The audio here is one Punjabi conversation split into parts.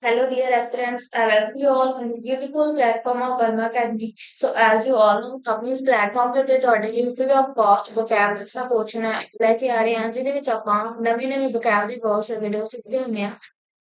Hello, dear aspirants. I welcome you all on the beautiful platform of Karma Academy. So, as you all know, अपनी इस प्लेटफॉर्म ਤੇ ਤੁਹਾਡੇ ਲਈ free of cost vocabulary the coaching ਲੈ ਕੇ ਆ ਰਹੇ ਹਾਂ ਜਿਹਦੇ ਵਿੱਚ ਆਪਾਂ ਨਵੀਂ vocabulary ਕੋਰਸ ਵੀਡੀਓ ਸਿੱਖਦੇ ਹੁੰਦੇ ਹਾਂ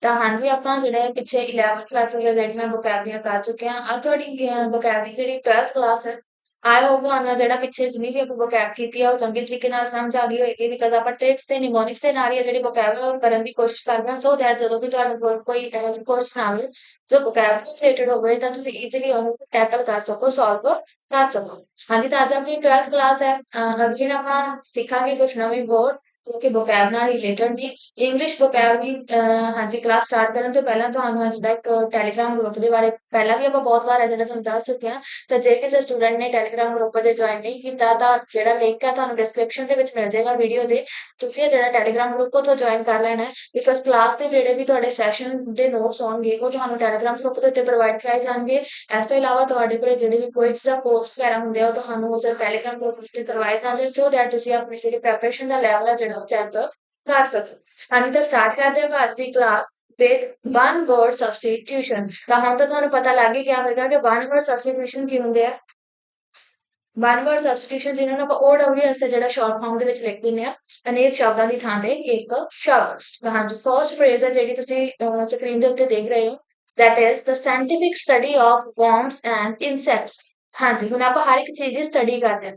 ਤਾਂ ਹਾਂਜੀ ਆਪਾਂ ਜਿਹੜੇ ਪਿੱਛੇ 11th ਕਲਾਸ ਦੇ ਜਿਹੜੀਆਂ vocabulary ਕਰ ਚੁੱਕੇ ਹਾਂ ਅੱਜ ਤੁਹਾਡੀ vocabulary ਜਿਹੜੀ 12th ਕਲਾਸ ਹੈ ਆਈ ਹੋਪ ਤੁਹਾਨੂੰ ਜਿਹੜਾ ਪਿੱਛੇ ਜਿੰਨੀ ਵੀ ਆਪਾਂ vocab ਕੀਤੀ ਆ ਉਹ ਚੰਗੇ ਤਰੀਕੇ ਨਾਲ ਸਮਝ ਆ ਗਈ ਹੋਏਗੀ ਬਿਕਾਜ਼ ਆਪਾਂ ਟ੍ਰਿਕਸ ਤੇ ਨਿਮੋਨਿਕਸ ਦੇ ਨਾਲ ਹੀ ਆ ਜਿਹੜੀ vocab ਕਰਨ ਦੀ ਕੋਸ਼ਿਸ਼ ਕਰਦੇ ਹਾਂ ਸੋ ਦੈਟ ਜਦੋਂ ਵੀ ਤੁਹਾਡੇ ਕੋਲ ਕੋਈ ਇਹੋ ਜਿਹੀ ਕੁਐਸਚਨ ਆਵੇ ਜੋ vocab ਨਾਲ ਰਿਲੇਟਡ ਹੋਵੇ ਤਾਂ ਤੁਸੀਂ ਈਜ਼ੀਲੀ ਉਹਨੂੰ ਟੈਕਲ ਕਰ ਸਕੋ ਸੋਲਵ ਕਰ ਸਕੋ ਹਾਂਜੀ ਤਾਂ ਅੱਜ ਆਪਣੀ 12th ਕਲਾਸ ਹੈ ਅੱਗੇ ਨਾ ਆਪਾਂ ਸਿੱਖਾਂਗੇ ਕੁਝ ਨਵੇਂ ਵਰਡ ਜੋ ਕਿ vocab ਨਾਲ ਰਿਲੇਟਡ ਨੇ ਇੰਗਲਿਸ਼ vocab ਦੀ ਹਾਂਜੀ ਕਲਾਸ ਸਟਾਰਟ ਕਰਨ ਤੋਂ ਪਹਿਲਾਂ ਤੁਹਾਨੂੰ ਅੱਜ ਦਾ ਇੱਕ ਟੈਲੀਗ੍ਰਾਮ ਗਰੁੱਪ ਦੇ ਬਾਰੇ ਪਹਿਲਾਂ ਵੀ ਆਪਾਂ ਬਹੁਤ ਵਾਰ ਜਿਹੜਾ ਤੁਹਾਨੂੰ ਦੱਸ ਚੁੱਕੇ ਹਾਂ ਤਾਂ ਜੇ ਕਿਸੇ ਸਟੂਡੈਂਟ ਨੇ ਟੈਲੀਗ੍ਰਾਮ ਗਰੁੱਪ 'ਚ ਜੁਆਇਨ ਨਹੀਂ ਕੀਤਾ ਤਾਂ ਜਿਹੜਾ ਲਿੰਕ ਹੈ ਤੁਹਾਨੂੰ ਡਿਸਕ੍ਰਿਪਸ਼ਨ ਦੇ ਵਿੱਚ ਮਿਲ ਜਾਏਗਾ ਵੀਡੀਓ ਦੇ ਤੁਸੀਂ ਇਹ ਜਿਹੜਾ ਟੈਲੀਗ੍ਰਾਮ ਗਰੁੱਪ ਉੱਥੋਂ ਜੁਆਇਨ ਕਰ ਲੈਣਾ ਹੈ ਬਿਕਾਜ਼ ਕਲਾਸ ਦੇ ਜਿਹੜੇ ਵੀ ਤੁਹਾਡੇ ਸੈਸ਼ਨ ਦੇ ਨੋਟਸ ਹੋਣਗੇ ਉਹ ਤੁਹਾਨੂੰ ਟੈਲੀਗ੍ਰਾਮ ਗਰੁੱਪ ਦੇ ਉੱਤੇ ਪ੍ਰੋਵਾਈਡ ਕਰਾਏ ਜਾਣਗੇ ਇਸ ਤੋਂ ਇਲਾਵਾ ਤੁਹਾਡੇ ਕੋਲੇ ਜਿਹੜੇ ਵੀ ਕੋਈ ਜਾਂ ਪੋਸਟ ਵਗੈਰਾ ਹੁੰਦੇ ਆ ਉਹ ਤੁਹਾਨੂੰ ਉਸ ਟੈਲੀਗ੍ਰਾਮ ਗਰੁੱਪ ਉੱਤੇ ਕਰਵਾਏ ਜਾਂਦੇ ਸੋ ਦੈਟ ਤੁਸੀਂ ਆਪਣੀ ਜਿਹੜੀ ਪ੍ਰੈਪਰੇਸ਼ਨ ਦਾ ਲੈਵਲ ਹੈ ਜਿਹੜਾ ਉਹ ਚੈੱਕ ਕਰ ਸਕੋ ਹਾਂਜੀ ਤਾਂ ਸਟਾਰਟ ਕਰਦੇ ਹਾਂ ਅੱਜ ਦੀ class with one word substitution ਤਾਂ ਹੁਣ ਤਾਂ ਤੁਹਾਨੂੰ ਪਤਾ ਲੱਗ ਹੀ ਗਿਆ ਹੋਵੇਗਾ ਕਿ one word substitution ਕੀ ਹੁੰਦੇ ਆ ਵਨ ਵਰਡ ਸਬਸਟੀਟਿਊਸ਼ਨ ਜਿਹਨਾਂ ਨੂੰ ਆਪਾਂ OWS ਜਿਹੜਾ ਸ਼ਾਰਟ ਫਾਰਮ ਦੇ ਵਿੱਚ ਲਿਖ ਦਿੰਦੇ ਆ ਅਨੇਕ ਸ਼ਬਦਾਂ ਦੀ ਥਾਂ ਤੇ ਇੱਕ ਸ਼ਬਦ ਤਾਂ ਹਾਂਜੀ ਫਰਸਟ ਫਰੇਜ਼ ਹੈ ਜਿਹੜੀ ਤੁਸੀਂ ਸਕਰੀਨ ਦੇ ਉੱਤੇ ਦੇਖ ਰਹੇ ਹੋ that is the scientific study of worms and insects ਹਾਂਜੀ ਹੁਣ ਆਪਾਂ ਹਰ ਇੱਕ ਚੀਜ਼ ਦੀ ਸਟੱਡੀ ਕਰਦੇ ਹਾਂ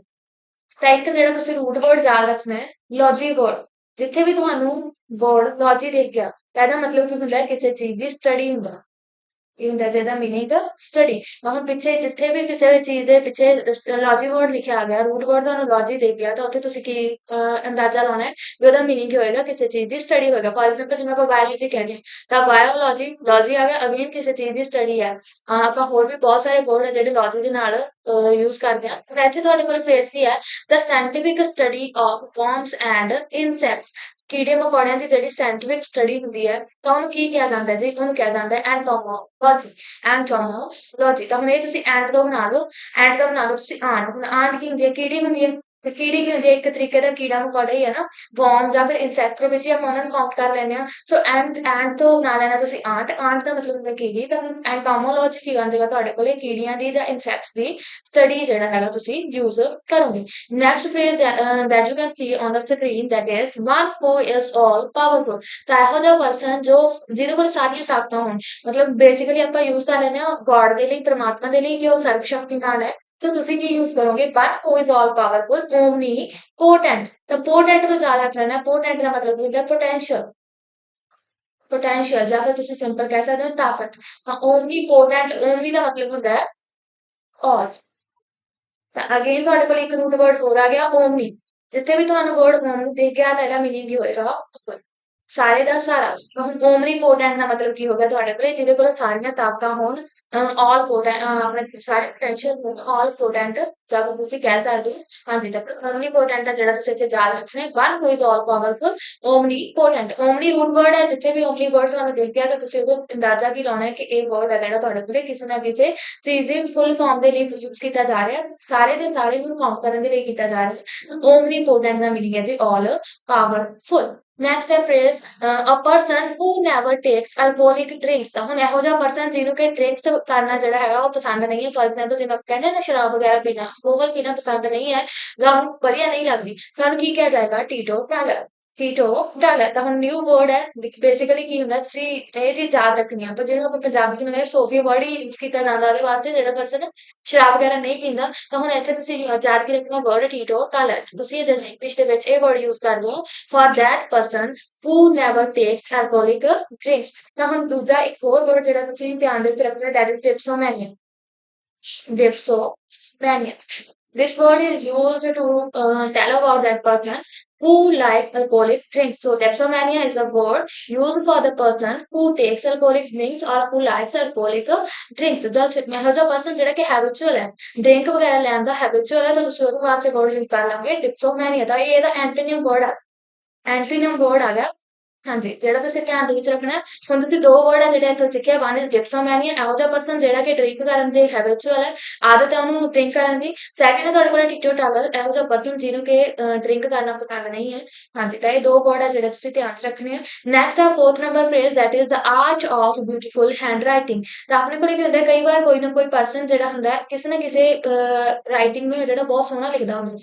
ਤਾਂ ਇੱਕ ਜਿਹੜਾ ਤੁਸੀਂ ਰੂਟ ਵਰਡ ਯਾਦ ਰੱਖਣਾ ਹੈ ਲੌਜੀ ਵਰਡ ਜਿੱਥੇ ਵੀ ਤੁਹਾਨੂੰ ਵਰਡ ਲੌਜੀ ਦੇਖ ਗਿਆ ਤਾਂ ਇਹਦਾ ਮਤਲਬ ਕੀ ਹੁੰਦਾ ਹੈ ਕਿਸੇ ਚੀਜ਼ ਦੀ ਸਟੱਡੀ ਹੁੰਦਾ ਇਹ ਹੁੰਦਾ ਜਿਹਦਾ ਮੀਨਿੰਗ ਸਟੱਡੀ ਹੁਣ ਪਿੱਛੇ ਜਿੱਥੇ ਵੀ ਕਿਸੇ ਵੀ ਚੀਜ਼ ਦੇ ਪਿੱਛੇ ਲੌਜੀ ਵਰਡ ਲਿਖਿਆ ਆ ਗਿਆ ਰੂਟ ਵਰਡ ਤੁਹਾਨੂੰ ਲੌਜੀ ਦੇ ਗਿਆ ਤਾਂ ਉੱਥੇ ਤੁਸੀਂ ਕੀ ਅੰਦਾਜ਼ਾ ਲਾਉਣਾ ਹੈ ਵੀ ਉਹਦਾ ਮੀਨਿੰਗ ਕੀ ਹੋਏਗਾ ਕਿਸੇ ਚੀਜ਼ ਦੀ ਸਟੱਡੀ ਹੋਏਗਾ ਫॉर एग्जांपल ਜਿਵੇਂ ਆਪਾਂ ਬਾਇਓਲੋਜੀ ਕਹਿੰਦੇ ਹਾਂ ਤਾਂ ਬਾਇਓਲੋਜੀ ਲੌਜੀ ਆ ਗਿਆ ਅਗੇਨ ਕਿਸੇ ਚੀਜ਼ ਦੀ ਸਟੱਡੀ ਹੈ ਆਪਾਂ ਹੋਰ ਵੀ ਬਹੁਤ ਸਾਰੇ ਵਰਡ ਹੈ ਜਿਹੜੇ ਲੌਜੀ ਦੇ ਨਾਲ ਯੂਜ਼ ਕਰਦੇ ਹਾਂ ਪਰ ਇੱਥੇ ਤੁਹਾਡੇ ਕੋਲ ਫਰੇਜ਼ ਕੀ ਹੈ the scientific study of forms and insects ਕੀੜੇ ਮਕੌੜਿਆਂ ਦੀ ਜਿਹੜੀ ਸਾਇੰਟਿਫਿਕ ਸਟੱਡੀ ਹੁੰਦੀ ਹੈ ਤਾਂ ਉਹਨੂੰ ਕੀ ਕਿਹਾ ਜਾਂਦਾ ਹੈ ਜੀ ਉਹਨੂੰ ਕਿਹਾ ਜਾਂਦਾ ਹੈ ਐਂਟੋਮੋਲੋਜੀ ਐਂਟੋਮੋਲੋਜੀ ਤਾਂ ਹੁਣ ਇਹ ਤੁਸੀਂ ਐਂਡ ਤੋਂ ਬਣਾ ਲਓ ਐਂਡ ਤੋਂ ਬਣਾ ਲਓ ਤੁਸੀਂ ਆਂਟ ਹੁਣ ਆਂਟ ਕੀ ਹੁੰਦੀ ਹੈ ਕੀੜੀ ਹੁੰਦੀ ਹੈ ਤੇ ਕੀੜੀ ਕੀ ਹੁੰਦੀ ਹੈ ਇੱਕ ਤਰੀਕੇ ਦਾ ਕੀੜਾ ਮਕੌੜਾ ਹੀ ਹੈ ਨਾ ਵਰਮ ਜਾਂ ਫਿਰ ਇਨਸੈਕਟ ਦੇ ਵਿੱਚ ਹੀ ਆਪਾਂ ਉਹਨਾਂ ਨੂੰ ਕਾਊਂਟ ਕਰ ਲੈਂਦੇ ਹਾਂ ਸੋ ਐਂਡ ਤੋਂ ਬਣਾ ਲੈਣਾ ਤੁਸੀਂ ਆਂਟ ਆਂਟ ਦਾ ਮਤਲਬ ਹੁੰਦਾ ਕੀੜੀ ਤਾਂ ਐਂਟੋਮੋਲੋਜੀ ਕੀ ਬਣ ਜਾਏਗਾ ਤੁਹਾਡੇ ਕੋਲੇ ਕੀੜੀਆਂ ਦੀ ਜਾਂ ਇਨਸੈਕਟਸ ਦੀ ਸਟੱਡੀ ਜਿਹੜਾ ਹੈਗਾ ਤੁਸੀਂ ਯੂਜ਼ ਕਰੋਗੇ next phrase that you can see on the screen that is one who is all powerful ਤਾਂ ਇਹੋ ਜਿਹਾ ਪਰਸਨ ਜੋ ਜਿਹਦੇ ਕੋਲ ਸਾਰੀਆਂ ਤਾਕਤਾਂ ਹੋਣ ਮਤਲਬ ਬੇਸਿਕਲੀ ਆਪਾਂ ਯੂਜ਼ ਕਰ ਲੈਂਦੇ ਹਾਂ ਗੋਡ ਦੇ ਲਈ ਪ੍ਰਮਾਤਮਾ ਦੇ ਲਈ ਕਿ ਉਹ ਸਰਵ ਸ਼ਕਤੀਮਾਨ ਹੈ ਸੋ ਤੁਸੀਂ ਕੀ ਯੂਜ਼ ਕਰੋਗੇ one who is all powerful omnipotent ਤਾਂ potent ਤੋਂ ਜ਼ਿਆਦਾ ਰੱਖ ਲੈਣਾ potent ਦਾ ਮਤਲਬ ਹੁੰਦਾ potential ਜਾਂ ਫਿਰ ਤੁਸੀਂ ਸਿੰਪਲ ਕਹਿ ਸਕਦੇ ਹੋ ਤਾਕਤ ਤਾਂ omnipotent omni ਦਾ ਮਤਲਬ ਹੁੰਦਾ ਹੈ all ਤਾਂ ਅਗੇਨ ਤੁਹਾਡੇ ਕੋਲ ਇੱਕ ਰੂਟ ਵਰਡ ਹੋਰ ਆ ਗਿਆ ਓਮਨੀ ਜਿੱਥੇ ਵੀ ਤੁਹਾਨੂੰ ਵਰਡ ਓਮਨੀ ਦਿਖ ਗਿਆ ਤਾਂ ਇਹਦਾ ਮੀਨਿੰਗ ਕੀ ਹੋਏਗਾ ਸਾਰੇ ਦਾ ਸਾਰਾ ਹੁਣ ਓਮਨੀਪੋਟੈਂਟ ਦਾ ਮਤਲਬ ਕੀ ਹੋ ਗਿਆ ਤੁਹਾਡੇ ਕੋਲੇ ਜਿਹਦੇ ਕੋਲ ਸਾਰੀਆਂ ਤਾਕਤਾਂ ਹੋਣ ਆਲ ਪੋਟੈਂਟ ਆਪਣੇ ਸਾਰੇ ਪੋਟੈਂਸ਼ੀਅਲ ਹੋਣ ਆਲ ਪੋਟੈਂਟ ਜਾਂ ਤੁਸੀਂ ਕਹਿ ਸਕਦੇ ਹੋ ਹਾਂਜੀ ਤਾਂ ਓਮਨੀਪੋਟੈਂਟ ਦਾ ਜਿਹੜਾ ਤੁਸੀਂ ਇੱਥੇ ਯਾਦ ਰੱਖਣਾ ਹੈ one who is all powerful omnipotent omni root word ਹੈ ਜਿੱਥੇ ਵੀ ਓਮਨੀ ਵਰਡ ਤੁਹਾਨੂੰ ਦਿਖ ਗਿਆ ਤਾਂ ਤੁਸੀਂ ਉਹਦਾ ਅੰਦਾਜ਼ਾ ਕੀ ਲਾਉਣਾ ਹੈ ਕਿ ਇਹ ਵਰਡ ਹੈ ਜਿਹੜਾ ਤੁਹਾਡੇ ਕੋਲੇ ਕਿਸੇ ਨਾ ਕਿਸੇ ਚੀਜ਼ ਦੀ ਫੁੱਲ ਫਾਰਮ ਦੇ ਲਈ ਯੂਜ਼ ਕੀਤਾ ਜਾ ਰਿਹਾ ਹੈ ਸਾਰੇ ਦੇ ਸਾਰੇ ਨੂੰ ਕਾਊਂਟ ਕਰਨ ਦੇ ਲਈ ਕੀਤਾ ਜਾ ਰਿਹਾ ਹੈ ਓਮਨੀਪੋਟੈਂਟ ਦਾ ਮੀਨਿੰਗ ਹੈ ਜੀ ਆਲ ਪਾਵਰਫੁਲ ਨੈਕਸਟ ਹੈ phrase a person who never takes alcoholic drinks ਤਾਂ ਹੁਣ ਇਹੋ ਜਿਹਾ ਪਰਸਨ ਜਿਹਨੂੰ ਕਿ ਡਰਿੰਕਸ ਕਰਨਾ ਜਿਹੜਾ ਹੈਗਾ ਉਹ ਪਸੰਦ ਨਹੀਂ ਹੈ ਫॉर एग्जांपल ਜਿਵੇਂ ਆਪਾਂ ਕਹਿੰਦੇ ਨਾ ਸ਼ਰਾਬ ਵਗੈਰਾ ਪੀਣਾ ਉਹ ਪੀਣਾ ਪਸੰਦ ਨਹੀਂ ਹੈ ਜਾਂ ਉਹਨੂੰ ਵਧੀਆ ਨਹੀਂ ਲੱਗਦੀ ਤਾਂ ਉਹਨੂੰ ਕੀ ਕਿਹਾ ਜਾਏਗਾ ਟੀਟੋ ਡਾਲਰ ਤਾਂ ਹੁਣ ਨਿਊ ਵਰਡ ਹੈ ਬੇਸਿਕਲੀ ਕੀ ਹੁੰਦਾ ਤੁਸੀਂ ਇਹ ਚੀਜ਼ ਯਾਦ ਰੱਖਣੀ ਆ ਪਰ ਜਿਹਨੂੰ ਆਪਾਂ ਪੰਜਾਬੀ ਚ ਮਤਲਬ ਸੋਫੀ ਵਰਡ ਹੀ ਯੂਜ਼ ਕੀਤਾ ਜਾਂਦਾ ਉਹਦੇ ਵਾਸਤੇ ਜਿਹੜਾ ਪਰਸਨ ਸ਼ਰਾਬ ਵਗੈਰਾ ਨਹੀਂ ਪੀਂਦਾ ਤਾਂ ਹੁਣ ਇੱਥੇ ਤੁਸੀਂ ਯਾਦ ਕੀ ਰੱਖਣਾ ਵਰਡ ਟੀਟੋ ਡਾਲਰ ਤੁਸੀਂ ਜੇ ਇੰਗਲਿਸ਼ ਦੇ ਵਿੱਚ ਇਹ ਵਰਡ ਯੂਜ਼ ਕਰਦੇ ਹੋ for that person who never takes alcoholic drinks ਤਾਂ ਹੁਣ ਦੂਜਾ ਇੱਕ ਹੋਰ ਵਰਡ ਜਿਹੜਾ ਤੁਸੀਂ ਧਿਆਨ ਦੇ ਵਿੱਚ ਰੱਖਣਾ that is dipsomania this word is used to tell about that person who like alcoholic drinks so dipsomania is a word used for the person who takes alcoholic drinks or who likes alcoholic drinks ਜਦ ਇਹੋ ਜਿਹਾ ਪਰਸਨ ਜਿਹੜਾ ਕਿ ਹੈਬਿਚੁਅਲ ਹੈ ਡਰਿੰਕ ਵਗੈਰਾ ਲੈਣ ਦਾ ਹੈਬਿਚੁਅਲ ਹੈ ਤਾਂ ਤੁਸੀਂ ਉਹਦੇ ਵਾਸਤੇ ਵਰਡ ਯੂਜ਼ ਕਰ ਲਾਂਗੇ dipsomania ਤਾਂ ਇਹ ਇਹਦਾ ਐਂਟੋਨੀਮ ਵਰਡ ਆ ਐਂਟੀਨਮ ਵਰਡ ਆ ਗਿਆ हाँ जी, ਜਿਹੜਾ ਤੁਸੀਂ ਧਿਆਨ ਦੇ ਵਿੱਚ ਰੱਖਣਾ ਹੈ, ਹੁਣ ਤੁਸੀਂ 2 ਵਰਡ ਹੈ ਜਿਹੜੇ ਇੱਥੋਂ ਸਿੱਖੇ, ਵਨ ਇਜ਼ ਡਿਪਸੋਮੈਨੀਆ, ਇਹੋ ਜਿਹਾ ਪਰਸਨ ਜਿਹੜਾ ਕਿ ਡਰਿੰਕ ਕਰਨ ਦੇ ਹੈਬਿਚੁਅਲ ਹੈ, ਆਦਤ ਹੈ ਉਹਨੂੰ ਡਰਿੰਕ ਕਰਨ ਦੀ। ਸੈਕਿੰਡ ਹੈ ਤੁਹਾਡੇ ਕੋਲ ਟੀਟੋਟਾਲਰ, ਇਹੋ ਜਿਹਾ ਪਰਸਨ ਜਿਹਨੂੰ ਕਿ ਡਰਿੰਕ ਕਰਨਾ ਪਸੰਦ ਨਹੀਂ ਹੈ। ਹਾਂਜੀ, ਤਾਂ ਇਹ 2 ਵਰਡ ਹੈ ਜਿਹੜੇ ਤੁਸੀਂ ਧਿਆਨ 'ਚ ਰੱਖਣੇ ਆ। ਨੈਕਸਟ ਹੈ 4th number phrase, that is the art of beautiful handwriting. ਤਾਂ ਆਪਣੇ ਕੋਲ ਕੀ ਹੁੰਦਾ ਹੈ, ਕਈ ਵਾਰ ਕੋਈ ਨਾ ਕੋਈ ਪਰਸਨ ਜਿਹੜਾ ਹੁੰਦਾ ਹੈ, ਕਿਸੇ ਨਾ ਕਿਸੇ ਰਾਈਟਿੰਗ ਨੂੰ ਜਿਹੜਾ ਬਹੁਤ ਸੋਹਣਾ ਲਿਖਦਾ ਹੁੰਦਾ।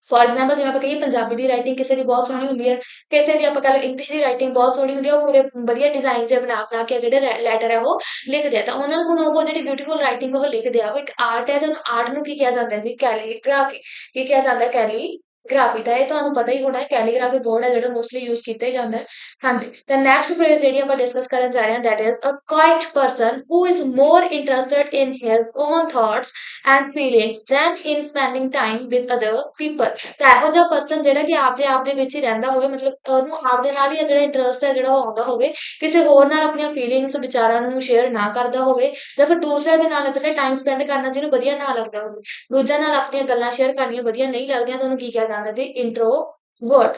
ਫੋਰ ਐਗਜ਼ਾਮਪਲ ਜਿਵੇਂ ਆਪਾਂ ਕਹੀਏ ਪੰਜਾਬੀ ਦੀ ਰਾਈਟਿੰਗ ਕਿਸੇ ਦੀ ਬਹੁਤ ਸੋਹਣੀ ਹੁੰਦੀ ਹੈ, ਕਿਸੇ ਦੀ ਆਪਾਂ ਕਹਿ ਲਓ ਇੰਗਲਿਸ਼ ਦੀ ਰਾਈਟਿੰਗ ਬਹੁਤ ਸੋਹਣੀ ਹੁੰਦੀ ਹੈ, ਉਹ ਪੂਰੇ ਵਧੀਆ ਡਿਜ਼ਾਈਨ 'ਚ ਬਣਾ ਕੇ ਜਿਹੜੇ ਲੈਟਰ ਹੈ ਉਹ ਲਿਖਦੇ ਆ। ਤਾਂ ਉਹਨਾਂ ਨੂੰ ਹੁਣ ਉਹ ਜਿਹੜੀ ਬਿਊਟੀਫੁਲ ਰਾਈਟਿੰਗ ਉਹ ਲਿਖਦੇ ਆ, ਉਹ ਇੱਕ ਆਰਟ ਹੈ। ਤੇ ਆਰਟ ਨੂੰ ਕੀ ਕਿਹਾ ਜਾਂਦਾ ਜੀ? ਕੈਲੀਗ੍ਰਾਫੀ। ਕੀ ਕਿਹਾ ਜਾਂਦਾ? ਕੈਲੀਗ੍ਰਾਫੀ। ਤਾਂ ਇਹ ਤੁਹਾਨੂੰ ਪਤਾ ਹੀ ਹੋਣਾ ਹੈ, ਕੈਲੀਗ੍ਰਾਫੀ ਬੋਰਡ ਹੈ ਜਿਹੜਾ ਮੋਸਟਲੀ ਯੂਜ਼ ਕੀਤਾ ਹੀ ਜਾਂਦਾ ਹੈ। ਹਾਂਜੀ, ਤਾਂ ਨੈਕਸਟ ਫਰੇਜ਼ ਜਿਹੜੀ ਆਪਾਂ ਡਿਸਕਸ ਕਰਨ ਜਾ ਰਹੇ ਹਾਂ, that is a quiet person who is more interested in his own thoughts and feelings than in spending time with other people. ਤਾਂ ਇਹੋ ਜਿਹਾ ਪਰਸਨ ਜਿਹੜਾ ਕਿ ਆਪਦੇ ਆਪ ਦੇ ਵਿੱਚ ਹੀ ਰਹਿੰਦਾ ਹੋਵੇ, ਮਤਲਬ ਉਹਨੂੰ ਆਪਦੇ ਨਾਲ ਹੀ ਜਿਹੜਾ ਇੰਟਰਸਟ ਹੈ ਜਿਹੜਾ ਉਹ ਆਉਂਦਾ ਹੋਵੇ, ਕਿਸੇ ਹੋਰ ਨਾਲ ਆਪਣੀਆਂ ਫੀਲਿੰਗਸ ਵਿਚਾਰਾਂ ਨੂੰ ਸ਼ੇਅਰ ਨਾ ਕਰਦਾ ਹੋਵੇ, ਜਾਂ ਫਿਰ ਦੂਸਰਿਆਂ ਦੇ ਨਾਲ ਜਿਹੜਾ ਟਾਈਮ ਸਪੈਂਡ ਕਰਨਾ ਜਿਹਨੂੰ ਵਧੀਆ ਨਾ ਲੱਗਦਾ ਹੋਵੇ, ਦੂਜਿਆਂ ਨਾਲ ਆਪਣੀਆਂ ਗੱਲਾਂ ਸ਼ੇਅਰ ਕਰਨੀਆਂ ਵਧੀਆ ਨਹੀਂ ਲੱਗਦੀਆਂ, ਤਾਂ ਉਹਨੂੰ ਕੀ ਕਿਹਾ ਜਾਂਦਾ ਜੀ? ਇੰਟਰੋਵਰਟ।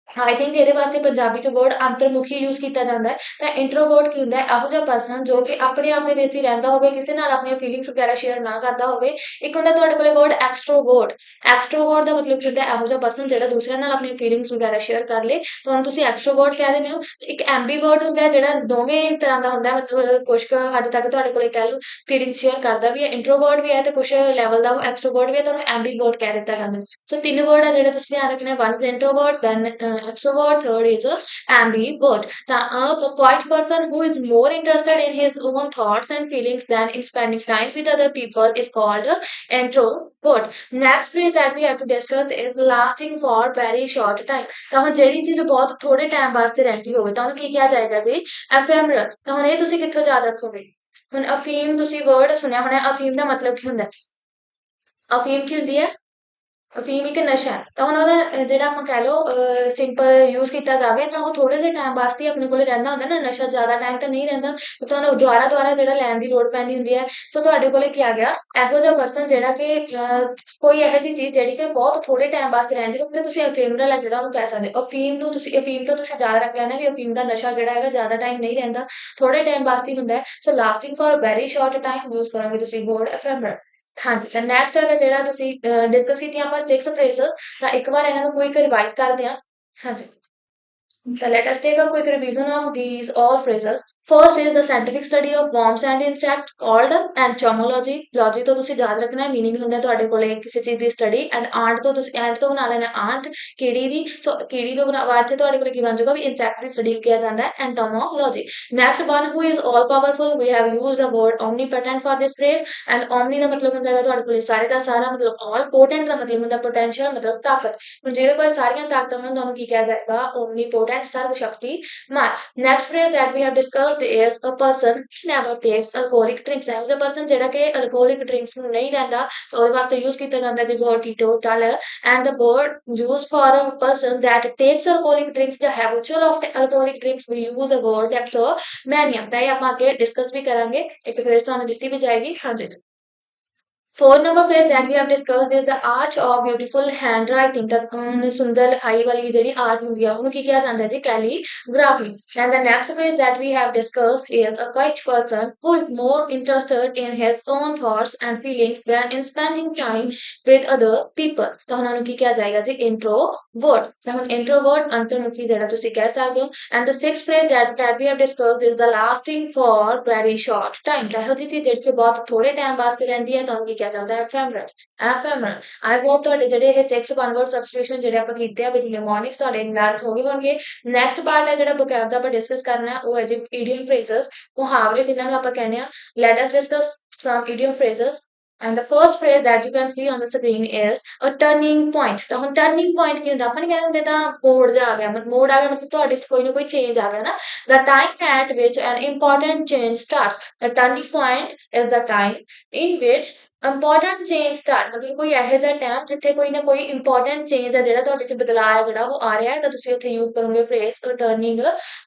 ਆਈ ਥਿੰਕ ਇਹਦੇ ਵਾਸਤੇ ਪੰਜਾਬੀ ਚ ਵਰਡ ਅੰਤਰਮੁਖੀ ਯੂਜ਼ ਕੀਤਾ ਜਾਂਦਾ ਹੈ। ਤਾਂ ਇੰਟਰੋਵਰਟ ਕੀ ਹੁੰਦਾ ਹੈ? ਇਹੋ ਜਿਹਾ ਪਰਸਨ ਜੋ ਕਿ ਆਪਣੇ ਆਪ ਦੇ ਵਿੱਚ ਹੀ ਰਹਿੰਦਾ ਹੋਵੇ, ਕਿਸੇ ਨਾਲ ਆਪਣੀਆਂ ਫੀਲਿੰਗਸ ਵਗੈਰਾ ਸ਼ੇਅਰ ਨਾ ਕਰਦਾ ਹੋਵੇ। ਇੱਕ ਹੁੰਦਾ ਤੁਹਾਡੇ ਕੋਲੇ ਵਰਡ ਐਕਸਟਰੋਵਰਟ। ਐਕਸਟਰੋਵਰਟ ਦਾ ਮਤਲਬ ਕੀ ਹੁੰਦਾ ਹੈ? ਇਹੋ ਜਿਹਾ ਪਰਸਨ ਜਿਹੜਾ ਦੂਸਰਿਆਂ ਨਾਲ ਆਪਣੀ ਫੀਲਿੰਗਸ ਵਗੈਰਾ ਸ਼ੇਅਰ ਕਰ ਲੇ, ਤੁਹਾਨੂੰ ਤੁਸੀਂ ਐਕਸਟਰੋਵਰਟ ਕਹਿ ਦਿੰਦੇ ਹੋ। ਇੱਕ ਐਂਬੀਵਰਟ ਹੁੰਦਾ ਹੈ ਜਿਹੜਾ ਦੋਵੇਂ ਤਰ੍ਹਾਂ ਦਾ ਹੁੰਦਾ ਹੈ, ਮਤਲਬ ਕੁਝ ਕੁ ਹੱਦ ਤੱਕ ਤੁਹਾਡੇ ਕੋਲੇ ਕਹਿ ਲਓ ਫੀਲਿੰਗਸ ਸ਼ੇਅਰ ਕਰਦਾ ਵੀ ਹੈ, ਇੰਟਰੋਵਰਟ ਵੀ ਹੈ, ਤੇ ਕੁਝ ਲੈਵਲ ਦਾ ਉਹ ਐਕਸਟਰੋਵਰਟ ਵੀ ਹੈ, ਤੁਹਾਨੂੰ ਐਂਬੀਵਰਟ ਕਹਿ ਦਿੱਤਾ ਜਾਂਦਾ। ਸੋ 3 ਵਰਡ ਆ ਜਿਹੜੇ ਤੁਸੀਂ ਧਿਆਨ ਰੱਖਣੇ, one introvert, than extrovert, third is ambivert. The a quiet person who is more interested in his own thoughts and feelings than in spending time with other people is called a introvert. Next phrase that we have to discuss is lasting for very short time. ਤਾਂ ਹੁਣ ਜਿਹੜੀ ਚੀਜ਼ ਬਹੁਤ ਥੋੜੇ ਟਾਈਮ ਵਾਸਤੇ ਰਹਿੰਦੀ ਹੋਵੇ ਤਾਂ ਉਹਨੂੰ ਕੀ ਕਿਹਾ ਜਾਏਗਾ ਜੀ? ਐਫੈਮਰਲ। ਤਾਂ ਹੁਣ ਇਹ ਤੁਸੀਂ ਕਿੱਥੋਂ ਯਾਦ ਰੱਖੋਗੇ? ਹੁਣ ਅਫੀਮ ਤੁਸੀਂ ਵਰਡ ਸੁਣਿਆ ਹੋਣਾ, ਅਫੀਮ ਦਾ ਮਤਲਬ ਕੀ ਹੁੰਦਾ? ਅਫੀਮ ਕੀ ਹੁੰਦੀ ਹੈ? ਅਫੀਮ ਇੱਕ ਨਸ਼ਾ ਹੈ। ਤਾਂ ਹੁਣ ਉਹਦਾ ਜਿਹੜਾ ਆਪਾਂ ਕਹਿ ਲਓ ਸਿੰਪਲ ਯੂਜ਼ ਕੀਤਾ ਜਾਵੇ ਤਾਂ ਉਹ ਥੋੜੇ ਜਿਹੇ ਟਾਈਮ ਵਾਸਤੇ ਹੀ ਆਪਣੇ ਕੋਲ ਰਹਿੰਦਾ ਹੁੰਦਾ ਨਾ, ਨਸ਼ਾ ਜ਼ਿਆਦਾ ਟਾਈਮ ਤਾਂ ਨਹੀਂ ਰਹਿੰਦਾ, ਤੁਹਾਨੂੰ ਦੁਆਰਾ ਜਿਹੜਾ ਲੈਣ ਦੀ ਲੋੜ ਪੈਂਦੀ ਹੁੰਦੀ ਹੈ। ਸੋ ਤੁਹਾਡੇ ਕੋਲੇ ਕੀ ਆ ਗਿਆ? ਇਹੋ ਜਿਹਾ ਪਰਸਨ ਜਿਹੜਾ ਕਿ ਕੋਈ ਇਹੋ ਜਿਹੀ ਚੀਜ਼ ਜਿਹੜੀ ਕਿ ਬਹੁਤ ਥੋੜੇ ਟਾਈਮ ਵਾਸਤੇ ਰਹਿੰਦੀ ਹੋਵੇ, ਤੁਸੀਂ ਅਫੀਮਰਲ ਹੈ ਜਿਹੜਾ ਉਹਨੂੰ ਕਹਿ ਸਕਦੇ ਹੋ। ਅਫੀਮ ਤੋਂ ਤੁਸੀਂ ਯਾਦ ਰੱਖ ਲੈਣਾ ਵੀ ਅਫੀਮ ਦਾ ਨਸ਼ਾ ਜਿਹੜਾ ਹੈਗਾ ਜ਼ਿਆਦਾ ਟਾਈਮ ਨਹੀਂ ਰਹਿੰਦਾ, ਥੋੜੇ ਟਾਈਮ ਵਾਸਤੇ ਹੀ ਹੁੰਦਾ ਹੈ। So lasting for very short time use ਕਰਾਂਗੇ ਤੁਸੀਂ ਵਰਡ ਐਫੈਮਰਲ। ਹਾਂਜੀ, ਤਾਂ ਨੈਕਸਟ ਹੈਗਾ ਜਿਹੜਾ ਤੁਸੀਂ ਡਿਸਕਸ ਕੀਤੀਆਂ ਆਪਾਂ 6 ਫਰੇਜ਼ਸ, ਤਾਂ ਇੱਕ ਵਾਰ ਇਹਨਾਂ ਨੂੰ ਕੁਇਕ ਰਿਵਾਈਜ਼ ਕਰਦੇ ਹਾਂ। ਹਾਂਜੀ, so let us take a quick revision of these all phrases. First is the scientific study of worms and insects called entomology. Logy ਤੋਂ ਤੁਸੀਂ ਯਾਦ ਰੱਖਣਾ ਹੈ, ਮੀਨਿੰਗ ਹੁੰਦਾ ਤੁਹਾਡੇ ਕੋਲੇ ਕਿਸੇ ਚੀਜ਼ ਦੀ ਸਟੱਡੀ। ਐਂਡ ਆਂਟ ਤੋਂ ਤੁਸੀਂ ਐਂਟ ਤੋਂ ਬਣਾ ਲੈਣਾ ਆਂਟ, ਕੀੜੀ ਦੀ। ਸੋ ਕੀੜੀ ਤੋਂ ਬਾਅਦ ਤੇ ਤੁਹਾਡੇ ਕੋਲੇ ਕੀ ਬਣ ਜਾਊਗਾ? ਵੀ ਇਨਸੈਕਟ ਦੀ ਸਟੱਡੀ ਕਿਹਾ ਜਾਂਦਾ ਹੈ entomology. Next one, who is all powerful? We have used the word omnipotent for this phrase. And omni ਦਾ ਮਤਲਬ ਹੁੰਦਾ ਹੈ ਤੁਹਾਡੇ ਕੋਲੇ ਸਾਰੇ ਦਾ ਸਾਰਾ, ਮਤਲਬ all potent ਦਾ ਮਤਲਬ ਹੁੰਦਾ potential, ਮਤਲਬ ਤਾਕਤ। ਹੁਣ ਜਿਹੜੇ ਕੋਲ ਸਾਰੀਆਂ ਤਾਕਤਾਂ ਹੋਣ ਤੁਹਾਨੂੰ ਕੀ ਕਿਹਾ ਜਾਏਗਾ? omnipotent, serve Shaktimaan. Next phrase that we have discussed is a person never takes alcoholic drinks. ਹੈ ਉਹ ਪਰਸਨ ਜਿਹੜਾ ਕਿ alcoholic drinks ਨੂੰ ਨਹੀਂ ਲੈਂਦਾ, ਤਾਂ ਉਹਦੇ ਵਾਸਤੇ ਯੂਜ਼ ਕੀਤਾ ਜਾਂਦਾ ਜੀ word teetotaler. And the word used for a person that takes alcoholic drinks, the habitual of alcoholic drinks, we use the word dipsomania. ਤਾਂ ਇਹ ਆਪਾਂ ਅੱਗੇ ਡਿਸਕਸ ਵੀ ਕਰਾਂਗੇ, ਇੱਕ ਫਰੇਜ਼ ਤੁਹਾਨੂੰ ਦਿੱਤੀ ਵੀ ਜਾਏਗੀ। ਹਾਂਜੀ, fourth number phrase that we have discussed is the art of beautiful handwriting. ਤਾਂ ਸੁੰਦਰ ਲਿਖਾਈ ਵਾਲੀ ਜਿਹੜੀ ਆਰਟ ਹੁੰਦੀ ਆ ਉਹਨੂੰ ਕੀ ਕਿਹਾ ਜਾਂਦਾ ਹੈ ਜੀ? Calligraphy. And the next phrase that we have discussed is a quiet person who is more interested in his own thoughts and feelings than in spending time with other people. ਤਾਂ ਉਹਨਾਂ ਨੂੰ ਕੀ ਕਿਹਾ ਜਾਏਗਾ ਜੀ? introvert. ਤਾਂ ਹੁਣ introvert ਅੰਤਰਮੁਖੀ ਜਿਹੜਾ ਤੁਸੀਂ ਕਹਿ ਸਕਦੇ ਹੋ। And the sixth phrase that we have discussed is the lasting for very short time. ਤਾਂ ਇਹੋ ਜਿਹੀ ਚੀਜ਼ ਜਿਹੜੀ ਕਿ ਬਹੁਤ ਥੋੜੇ ਟਾਈਮ ਵਾਸਤੇ ਰਹਿੰਦੀ ਹੈ ਤਾਂ ਉਹਨੂੰ ਕੀ ਕਿਹਾ ਜਾਂਦਾ ਹੈ? ਐਫੈਮਰਲ। ਐਫੈਮਰਲ। ਆਈ ਹੋਪ ਤੁਹਾਡੇ ਜਿਹੜੇ ਇਹ 6 ਵਨ ਵਰਡ ਸਬਸਟੀਟਿਊਸ਼ਨ ਜਿਹੜੇ ਆਪਾਂ ਕੀਤੇ ਆ ਵਿਦ ਨਿਮੋਨਿਕਸ ਤੁਹਾਡੇ ਯਾਦ ਹੋ ਗਏ ਹੋਣਗੇ। ਨੈਕਸਟ ਪਾਰਟ ਹੈ ਜਿਹੜਾ vocab ਦਾ ਆਪਾਂ ਡਿਸਕਸ ਕਰਨਾ ਹੈ, ਉਹ ਹੈ ਜੀ idiom phrases, ਮੁਹਾਵਰੇ ਜਿਨ੍ਹਾਂ ਨੂੰ ਆਪਾਂ ਕਹਿੰਦੇ ਆ। Let us discuss some idiom phrases. And the first phrase that you can see on the screen is a turning point. ਤਾਂ ਹੁਣ turning point ਕੀ ਹੁੰਦਾ? ਆਪਾਂ ਨਹੀਂ ਕਹਿੰਦੇ ਤਾਂ ਮੋੜ ਜਾ ਆ ਗਿਆ, ਮੋੜ ਆ ਗਿਆ ਮਤਲਬ ਤੁਹਾਡੇ 'ਚ ਕੋਈ ਨਾ ਕੋਈ ਚੇਂਜ ਆ ਗਿਆ ਨਾ। The time at which an important change starts. The turning point is the time in which important change start ਮਤਲਬ ਕੋਈ ਇਹੋ ਜਿਹਾ ਟਾਈਮ ਜਿੱਥੇ ਕੋਈ ਨਾ ਕੋਈ ਇੰਪੋਰਟੈਂਟ ਚੇਂਜ ਹੈ ਜਿਹੜਾ ਤੁਹਾਡੇ 'ਚ ਬਦਲਾਅ ਹੈ ਜਿਹੜਾ ਉਹ ਆ ਰਿਹਾ ਹੈ ਤਾਂ ਤੁਸੀਂ ਉੱਥੇ ਯੂਜ਼ ਕਰੋਗੇ phrase turning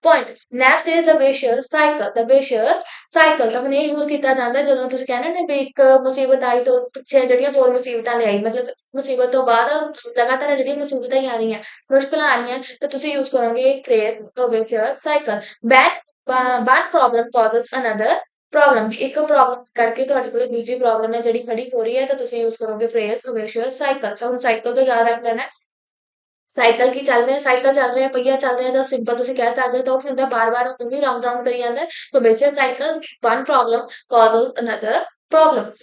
point. Next is the vicious cycle. The vicious cycle ਤਾਂ ਹੁਣ ਇਹ ਯੂਜ਼ ਕੀਤਾ ਜਾਂਦਾ ਹੈ ਜਦੋਂ ਤੁਸੀਂ ਕਹਿੰਦੇ ਨਾ ਵੀ ਇੱਕ ਮੁਸੀਬਤ ਆਈ ਤੋਂ ਪਿੱਛੇ ਜਿਹੜੀਆਂ ਹੋਰ ਮੁਸੀਬਤਾਂ ਲਿਆਈ ਮਤਲਬ ਮੁਸੀਬਤ ਤੋਂ ਬਾਅਦ ਲਗਾਤਾਰ ਜਿਹੜੀਆਂ ਮੁਸੀਬਤਾਂ ਹੀ ਆ ਰਹੀਆਂ ਮੁਸ਼ਕਲਾਂ ਆ ਰਹੀਆਂ ਤਾਂ ਤੁਸੀਂ ਯੂਜ਼ ਕਰੋਗੇ phrase the vicious cycle. Back one problem causes another problem ਇੱਕ ਪ੍ਰੋਬਲਮ ਕਰਕੇ ਤੁਹਾਡੇ ਕੋਲ ਦੂਜੀ ਪ੍ਰੋਬਲਮ ਹੈ ਜਿਹੜੀ ਖੜੀ ਹੋ ਰਹੀ ਹੈ ਤਾਂ ਤੁਸੀਂ ਯੂਜ਼ ਕਰੋਗੇ ਫਰੇਜ਼ ਵਿਸ਼ੂਅਲ ਸਾਈਕਲ। ਤਾਂ ਹੁਣ ਸਾਈਕਲ ਤੋਂ ਯਾਦ ਰੱਖ ਲੈਣਾ ਸਾਈਕਲ ਕੀ ਚੱਲ ਰਿਹਾ ਸਾਈਕਲ ਚੱਲ ਰਿਹਾ ਪਹੀਆ ਚੱਲ ਰਿਹਾ ਜਾਂ ਸਿੰਪਲ ਤੁਸੀਂ ਕਹਿ ਸਕਦੇ ਹੋ ਤਾਂ ਉਹ ਹੁੰਦਾ ਬਾਰ-ਬਾਰ ਉਹੀ ਰਾਉਂਡ ਰਾਉਂਡ ਕਰੀ ਜਾਂਦਾ so basic cycle one problem causes another problem।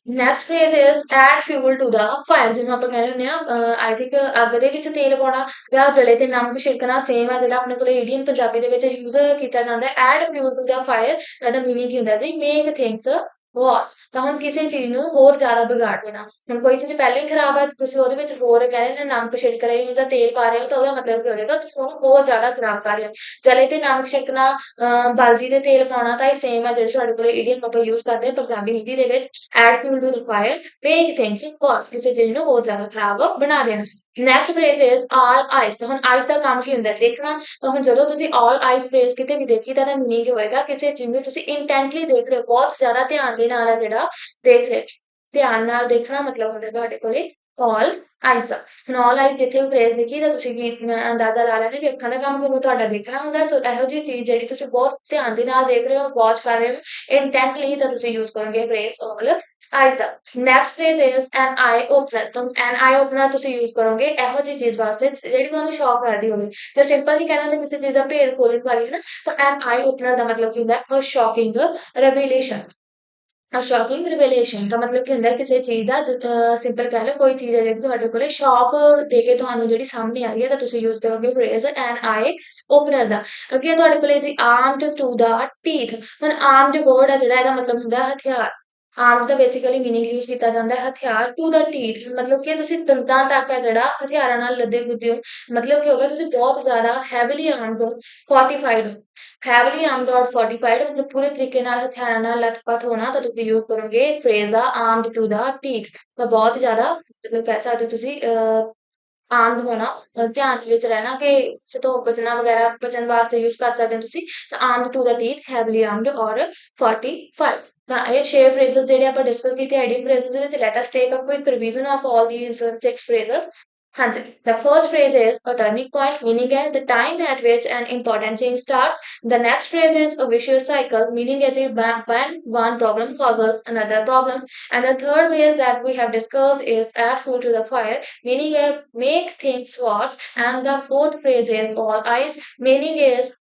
Next phrase is add fuel to the fire ਜਿਵੇਂ ਆਪਾਂ ਕਹਿੰਦੇ ਹੁੰਦੇ ਆ ਆਈ ਥਿੰਕ ਅੱਗ ਦੇ ਵਿੱਚ ਤੇਲ ਪਾਉਣਾ ਜਾਂ ਜਲੇ ਤੇ ਨਮਕ ਛਿੜਕਣਾ ਸੇਮ ਹੈ ਜਿਹੜਾ ਆਪਣੇ ਕੋਲ ਈਡੀਅਮ ਪੰਜਾਬੀ ਦੇ ਵਿੱਚ ਯੂਜ਼ ਕੀਤਾ ਜਾਂਦਾ ਹੈ add fuel to the fire ਇਹਦਾ ਮੀਨਿੰਗ ਕੀ ਹੁੰਦਾ ਜੀ ਮੇਕ ਥਿੰਗਸ ਵਾਸ ਤਾਂ ਹੁਣ ਕਿਸੇ ਚੀਜ਼ ਨੂੰ ਹੋਰ ਜ਼ਿਆਦਾ ਵਿਗਾੜ ਦੇਣਾ ਹੁਣ ਕੋਈ ਚੀਜ਼ ਪਹਿਲਾਂ ਹੀ ਖਰਾਬ ਹੈ ਤੁਸੀਂ ਉਹਦੇ ਵਿੱਚ ਹੋਰ ਕਹਿ ਰਹੇ ਨਮਕ ਛਿੜਕ ਰਹੇ ਹੋ ਜਾਂ ਤੇਲ ਪਾ ਰਹੇ ਹੋ ਤਾਂ ਉਹਦਾ ਮਤਲਬ ਕੀ ਹੋ ਜਾਏਗਾ ਤੁਸੀਂ ਉਹਨੂੰ ਬਹੁਤ ਜ਼ਿਆਦਾ ਖਰਾਬ ਕਰ ਰਹੇ ਹੋ ਜਲੇ ਤੇ ਨਮਕ ਛਿੜਕਣਾ ਬਲਦੀ ਤੇ ਤੇਲ ਪਾਉਣਾ ਤਾਂ ਇਹ ਸੇਮ ਹੈ ਜਿਹੜੇ ਤੁਹਾਡੇ ਕੋਲ ਈਡੀਅਮ ਆਪਾਂ ਯੂਜ਼ ਕਰਦੇ ਹਾਂ ਪੰਜਾਬੀ ਹਿੰਦੀ ਦੇ ਵਿੱਚ add fuel to the fire make things worse ਕਿਸੇ ਚੀਜ਼ ਨੂੰ ਹੋਰ ਜ਼ਿਆਦਾ ਖਰਾਬ ਬਣਾ ਦੇਣਾ। Next phrase is all ice ਹੁਣ ਆਈਸ ਦਾ ਕੰਮ ਕੀ ਹੁੰਦਾ ਦੇਖਣਾ ਤਾਂ ਹੁਣ ਜਦੋਂ ਤੁਸੀਂ ਆਲ ਆਈਸ ਫਰੇਜ਼ ਕਿਤੇ ਵੀ ਦੇਖੀ ਤਾਂ ਇਹਦਾ ਮੀਨਿੰਗ ਹੋਏਗਾ ਕਿਸੇ ਚੀਜ਼ ਨੂੰ ਤੁਸੀਂ ਇੰਟੈਂਟਲੀ ਦੇਖ ਰਹੇ ਹੋ ਬਹੁਤ ਜ਼ਿਆਦਾ ਧਿਆਨ ਦੇ ਨਾਲ ਹੈ ਜਿਹੜਾ ਦੇਖ ਰਹੇ ਧਿਆਨ ਨਾਲ ਦੇਖਣਾ ਮਤਲਬ ਹੁੰਦਾ ਤੁਹਾਡੇ ਕੋਲੇ ਆਲ ਆਈਸ ਹੁਣ ਆਲ ਆਈਸ ਜਿੱਥੇ ਵੀ ਫਰੇਜ਼ ਦੇਖੀ ਤਾਂ ਤੁਸੀਂ ਕੀ ਅੰਦਾਜ਼ਾ ਲਾ ਲੈਣਾ ਵੀ ਅੱਖਾਂ ਦਾ ਕੰਮ ਕਿਵੇਂ ਤੁਹਾਡਾ ਦੇਖਣਾ ਹੁੰਦਾ ਸੋ ਇਹੋ ਜਿਹੀ ਚੀਜ਼ ਜਿਹੜੀ ਤੁਸੀਂ ਬਹੁਤ ਧਿਆਨ ਦੇ ਨਾਲ ਦੇਖ ਰਹੇ ਹੋ ਵਾਚ ਕਰ ਰਹੇ ਹੋ ਇੰਟੈਂਟਲੀ ਤਾਂ ਤੁਸੀਂ ਯੂਜ਼ ਕਰੋਗੇ phrase all ice the. Next phrase is an I opener ਤਾਂ ਐਨ ਆਈ ਓਪਨਰ ਤੁਸੀਂ ਯੂਜ਼ ਕਰੋਗੇ ਇਹੋ ਜਿਹੀ ਚੀਜ਼ ਵਾਸਤੇ ਜਿਹੜੀ ਤੁਹਾਨੂੰ ਸ਼ੌਕ ਕਰਦੀ ਹੋਵੇ ਜੇ ਸਿੰਪਲ ਨਹੀਂ ਕਹਿਣਾ ਤੇ ਕਿਸੇ ਚੀਜ਼ ਦਾ ਭੇਦ ਖੋਲਣ ਵਾਲੀ ਹੈ ਨਾ ਤਾਂ ਐਨ ਆਈ ਓਪਨਰ ਦਾ ਮਤਲਬ ਕੀ ਹੁੰਦਾ ਹੈ ਸ਼ੌਕਿੰਗ ਰੈਵੀਲੇਸ਼ਨ ਸ਼ੌਕਿੰਗ ਰਿਵੈਲੇਸ਼ਨ ਦਾ ਮਤਲਬ ਕੀ ਹੁੰਦਾ ਕਿਸੇ ਚੀਜ਼ ਦਾ ਸਿੰਪਲ ਕਹਿ ਲਓ ਕੋਈ ਚੀਜ਼ ਹੈ ਜਿਹੜੀ ਤੁਹਾਡੇ ਕੋਲੇ ਸ਼ੌਕ ਦੇ ਕੇ ਤੁਹਾਨੂੰ ਜਿਹੜੀ ਸਾਹਮਣੇ ਆ ਰਹੀ ਹੈ ਤਾਂ ਤੁਸੀਂ ਯੂਜ਼ ਕਰੋਗੇ ਫਰੇਜ਼ ਐਨ ਆਈ ਓਪਨਰ ਦਾ। ਅੱਗੇ ਤੁਹਾਡੇ ਕੋਲੇ ਜੀ ਆਰਮਡ ਟੂ ਦਾ ਟੀਥ ਹੁਣ ਆਰਮਡ ਵਰਡ ਹੈ ਜਿਹੜਾ ਇਹਦਾ ਮਤਲਬ ਹੁੰਦਾ ਹਥਿਆਰ ਆਰਮ ਦਾ ਬੇਸਿਕਲੀ ਮੀਨਿੰਗ ਯੂਜ਼ ਕੀਤਾ ਜਾਂਦਾ ਹੈ ਹਥਿਆਰ ਟੂ ਦਾ ਟੀਥ ਮਤਲਬ ਕਿ ਤੁਸੀਂ ਦੰਦਾਂ ਤੱਕ ਹੈ ਜਿਹੜਾ ਹਥਿਆਰਾਂ ਨਾਲ ਲੱਦੇ ਹੁੰਦੇ ਹੋ ਮਤਲਬ ਕੀ ਹੋਗਾ ਤੁਸੀਂ ਬਹੁਤ ਜ਼ਿਆਦਾ ਹੈਵੀਲੀ ਆਰਮਡ ਹੋ ਫੋਰਟੀਫਾਈਡ ਹੋ ਹੈਵੀਲੀ ਆਰਮਡ ਔਰ ਫੋਰਟੀਫਾਈਡ ਮਤਲਬ ਪੂਰੇ ਤਰੀਕੇ ਨਾਲ ਹਥਿਆਰਾਂ ਨਾਲ ਲੱਥਪੱਥ ਹੋਣਾ ਤਾਂ ਤੁਸੀਂ ਯੂਜ਼ ਕਰੋਗੇ phrase the armed to the teeth ਤਾਂ ਬਹੁਤ ਜ਼ਿਆਦਾ ਮਤਲਬ ਕਹਿ ਸਕਦੇ ਹੋ ਤੁਸੀਂ ਆਰਮਡ ਹੋਣਾ ਧਿਆਨ ਦੇ ਵਿੱਚ ਰਹਿਣਾ ਕਿ ਕਿਸੇ ਤੋਂ ਬਚਣਾ ਵਗੈਰਾ ਬਚਣ ਵਾਸਤੇ ਯੂਜ਼ ਕਰ ਸਕਦੇ ਹੋ ਤੁਸੀਂ ਤਾਂ armed to the teeth heavily armed ਔਰ 45 ਤਾਂ ਇਹ 6 phrases ਜਿਹੜੇ ਆਪਾਂ ਡਿਸਕਸ ਕੀਤੇ ਆਈਡੀਅਮ phrases ਦੇ ਵਿੱਚ let us take a quick revision of all these 6 phrases। ਹਾਂਜੀ the first phrase is a turning point meaning है the time at which an important change starts। the next phrase is a vicious cycle meaning है when one problem causes another problem। and the third phrase that we have discussed is add fuel to the fire meaning है make things worse। and the fourth phrase is all eyes meaning is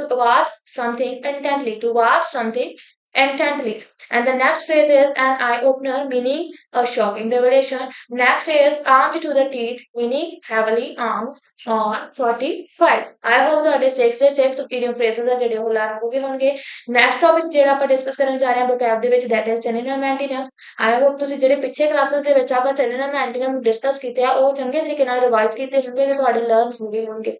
to watch something intently to watch something intently। and the next phrase is an eye opener meaning a shocking revelation। next is armed to the teeth meaning heavily armed or 45। I hope ਤੁਹਾਡੇ 6 ਦੇ 6 idiom phrases ਆ ਜਿਹੜੇ ਉਹ ਲਰਨ ਹੋ ਗਏ ਹੋਣਗੇ। ਨੈਕਸਟ ਟੌਪਿਕ ਜਿਹੜਾ ਆਪਾਂ ਡਿਸਕਸ ਕਰਨ ਜਾ ਰਹੇ ਹਾਂ vocab ਦੇ ਵਿੱਚ that is synonym antonym। I hope ਤੁਸੀਂ ਜਿਹੜੇ ਪਿਛਲੇ ਕਲਾਸਿਸ ਦੇ ਵਿੱਚ ਆਪਾਂ synonym antonym ਡਿਸਕਸ ਕੀਤੇ ਆ ਉਹ ਚੰਗੇ ਤਰੀਕੇ ਨਾਲ ਰਿਵਾਈਜ਼ ਕੀਤੇ ਹੋਣਗੇ ਤੇ ਤੁਹਾਡੇ ਲਰਨ ਹੋ ਗਏ ਹੋਣਗੇ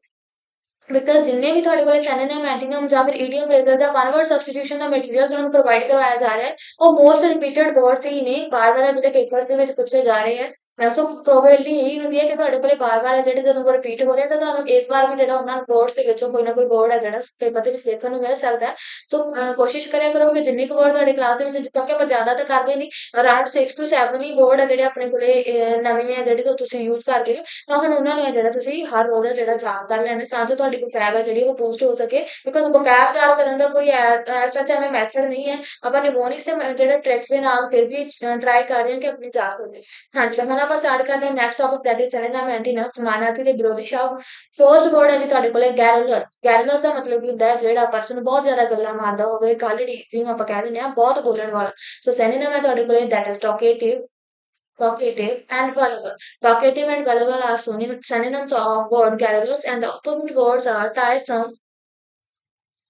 ਬਿਕਾਜ਼ ਜਿੰਨੇ ਵੀ ਤੁਹਾਡੇ ਕੋਲ synonym antonym ਜਾਂ ਫਿਰ idiom phrasal ਜਾਂ one word substitution ਦਾ ਮਟੀਰੀਅਲ ਤੁਹਾਨੂੰ ਪ੍ਰੋਵਾਈਡ ਕਰਵਾਇਆ ਜਾ ਰਿਹਾ ਹੈ ਉਹ ਮੋਸਟ ਰਿਪੀਟਡ ਵਰਡਸ ਹੀ ਨੇ ਬਾਰ-ਬਾਰ ਜਿਹੜੇ ਪੇਪਰਸ ਦੇ ਵਿੱਚ ਪੁੱਛੇ ਜਾ ਰਹੇ ਹੈ ਸੋ ਪ੍ਰੋਬੇਬਿਲਿਟੀ ਇਹੀ ਹੁੰਦੀ ਹੈ ਕਿ ਤੁਹਾਡੇ ਕੋਲੇ ਬਾਰ-ਬਾਰ ਜਿਹੜੇ ਤੁਹਾਨੂੰ ਰਿਪੀਟ ਹੋ ਰਹੇ ਤਾਂ ਤੁਹਾਨੂੰ ਇਸ ਵਾਰ ਵੀ ਜਿਹੜਾ ਉਹਨਾਂ ਵਰਡਸ ਦੇ ਵਿੱਚੋਂ ਕੋਈ ਨਾ ਕੋਈ ਵਰਡ ਹੈ ਜਿਹੜਾ ਪੇਪਰ ਦੇ ਵਿੱਚ ਦੇਖਣ ਨੂੰ ਮਿਲ ਸਕਦਾ ਹੈ ਸੋ ਕੋਸ਼ਿਸ਼ ਕਰਿਆ ਕਰੋ ਕਿ ਜਿੰਨੇ ਕੁ ਵਰਡ ਤੁਹਾਡੇ ਕਲਾਸ ਦੇ ਵਿੱਚ ਕਿਉਂਕਿ ਆਪਾਂ ਜ਼ਿਆਦਾ ਤਾਂ ਕਰਦੇ ਨਹੀਂ ਅਰਾਊਂਡ 6 to 7 ਹੀ ਵਰਡ ਹੈ ਜਿਹੜੇ ਆਪਣੇ ਕੋਲੇ ਨਵੇਂ ਹੈ ਜਿਹੜੇ ਤੋਂ ਤੁਸੀਂ ਯੂਜ਼ ਕਰਦੇ ਹੋ ਤਾਂ ਹੁਣ ਉਹਨਾਂ ਨੂੰ ਜਿਹੜਾ ਤੁਸੀਂ ਹਰ ਰੋਜ਼ ਜਿਹੜਾ ਯਾਦ ਕਰ ਲੈਣਾ ਤਾਂ ਜੋ ਤੁਹਾਡੀ vocab ਹੈ ਜਿਹੜੀ ਉਹ ਬੂਸਟ ਹੋ ਸਕੇ ਬਿਕਾਜ਼ vocab ਯਾਦ ਕਰਨ ਦਾ ਕੋਈ ਐਸਾ ਐਵੇਂ ਮੈਥਡ ਨਹੀਂ ਹੈ ਆਪਾਂ ਨਿਮੋਨਿਕਸ ਤੇ ਜਿਹੜਾ ਟ੍ਰਿਕਸ ਦੇ ਨਾਲ ਫਿਰ ਵੀ ਟਰਾਈ ਕਰ ਰਹੇ ਹਾਂ ਕਿ ਆਪਣੀ ਯਾਦ ਹੋਵੇ। ਹਾਂਜੀ ਹੁਣ ਆਪਾਂ ਸਟਾਰਟ ਕਰਦੇ ਹਾਂ next topic that is synonym antonym ਸਮਾਨਾਰਥੀ ਦੇ ਵਿਰੋਧੀ ਸ਼ਬਦ। ਫਰਸਟ ਵਰਡ ਹੈ ਜੀ ਤੁਹਾਡੇ ਕੋਲੇ ਗੈਰੂਲਸ ਗੈਰੂਲਸ ਦਾ ਮਤਲਬ ਕੀ ਹੁੰਦਾ ਹੈ ਜਿਹੜਾ ਪਰਸਨ ਬਹੁਤ ਜ਼ਿਆਦਾ ਗੱਲਾਂ ਮਾਰਦਾ ਹੋਵੇ ਗੱਲੜੀ ਜਿਹਨੂੰ ਆਪਾਂ ਕਹਿ ਦਿੰਦੇ ਹਾਂ ਬਹੁਤ ਬੋਲਣ ਵਾਲਾ ਸੋ synonym ਹੈ ਤੁਹਾਡੇ ਕੋਲੇ that is talkative talkative and voluble। Talkative and voluble are synonyms of word garrulous and the opposite words are tiresome,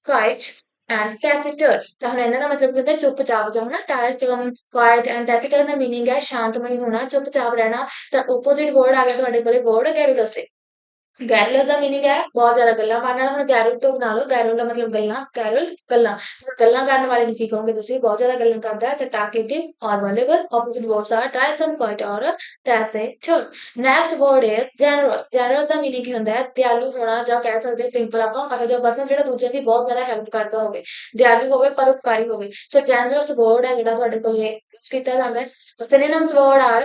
quiet and taciturn। ਤਾਂ ਹੁਣ ਇਹਨਾਂ ਦਾ ਮਤਲਬ ਕੀ ਹੁੰਦਾ ਚੁੱਪਚਾਪ ਜਾਓ ਨਾ tiresome, quiet and taciturn the meaning ਹੈ ਸ਼ਾਂਤਮਈ ਹੋਣਾ ਚੁੱਪਚਾਪ ਰਹਿਣਾ ਤਾਂ opposite word ਆ ਗਿਆ ਤੁਹਾਡੇ ਕੋਲੇ word garrulous ਦੇ ਗੈਰੂਲਸ ਦਾ ਮੀਨਿੰਗ ਹੈ ਬਹੁਤ ਜ਼ਿਆਦਾ ਗੱਲਾਂ ਮਾਰਨ ਵਾਲਾ। ਹੁਣ ਗੈਰੂਲ ਤੋਂ ਬਣਾ ਲਓ, ਗੈਰੂਲ ਦਾ ਮਤਲਬ ਗੱਲਾਂ, ਗੈਰੂਲ ਗੱਲਾਂ। ਹੁਣ ਗੱਲਾਂ ਕਰਨ ਵਾਲੇ ਨੂੰ ਕੀ ਕਹੋਗੇ ਤੁਸੀਂ? ਬਹੁਤ ਜ਼ਿਆਦਾ ਗੱਲਾਂ ਕਰਦਾ ਹੈ। ਤੇ ਟਾਕੇਟਿਵ ਔਰ ਵੋਲੇਬਲ ਆਪੋਜ਼ਿਟ ਵਰਡਸ ਆਰ ਟਾਇਸਮ, ਕੁਆਇਟ ਔਰ taciturn. Next word is generous. Generous ਦਾ ਮੀਨਿੰਗ ਕੀ ਹੁੰਦਾ ਹੈ? ਦਿਆਲੂ ਹੋਣਾ, ਜਾਂ ਕਹਿ ਸਕਦੇ ਸਿੰਪਲ ਆਪਾਂ ਇਹੋ ਜਿਹਾ ਪਰਸਨ ਜਿਹੜਾ ਦੂਜਿਆਂ ਦੀ ਬਹੁਤ ਜ਼ਿਆਦਾ ਹੈਲਪ ਕਰਦਾ ਹੋਵੇ, ਦਿਆਲੂ ਹੋਵੇ, ਪਰਉਪਕਾਰੀ ਹੋਵੇ। ਸੋ ਜੈਨਰਸ ਵਰਡ ਹੈ ਜਿਹੜਾ ਤੁਹਾਡੇ ਕੋਲ use ਕੀਤਾ ਜਾਂਦਾ ਹੈ। Synonyms word are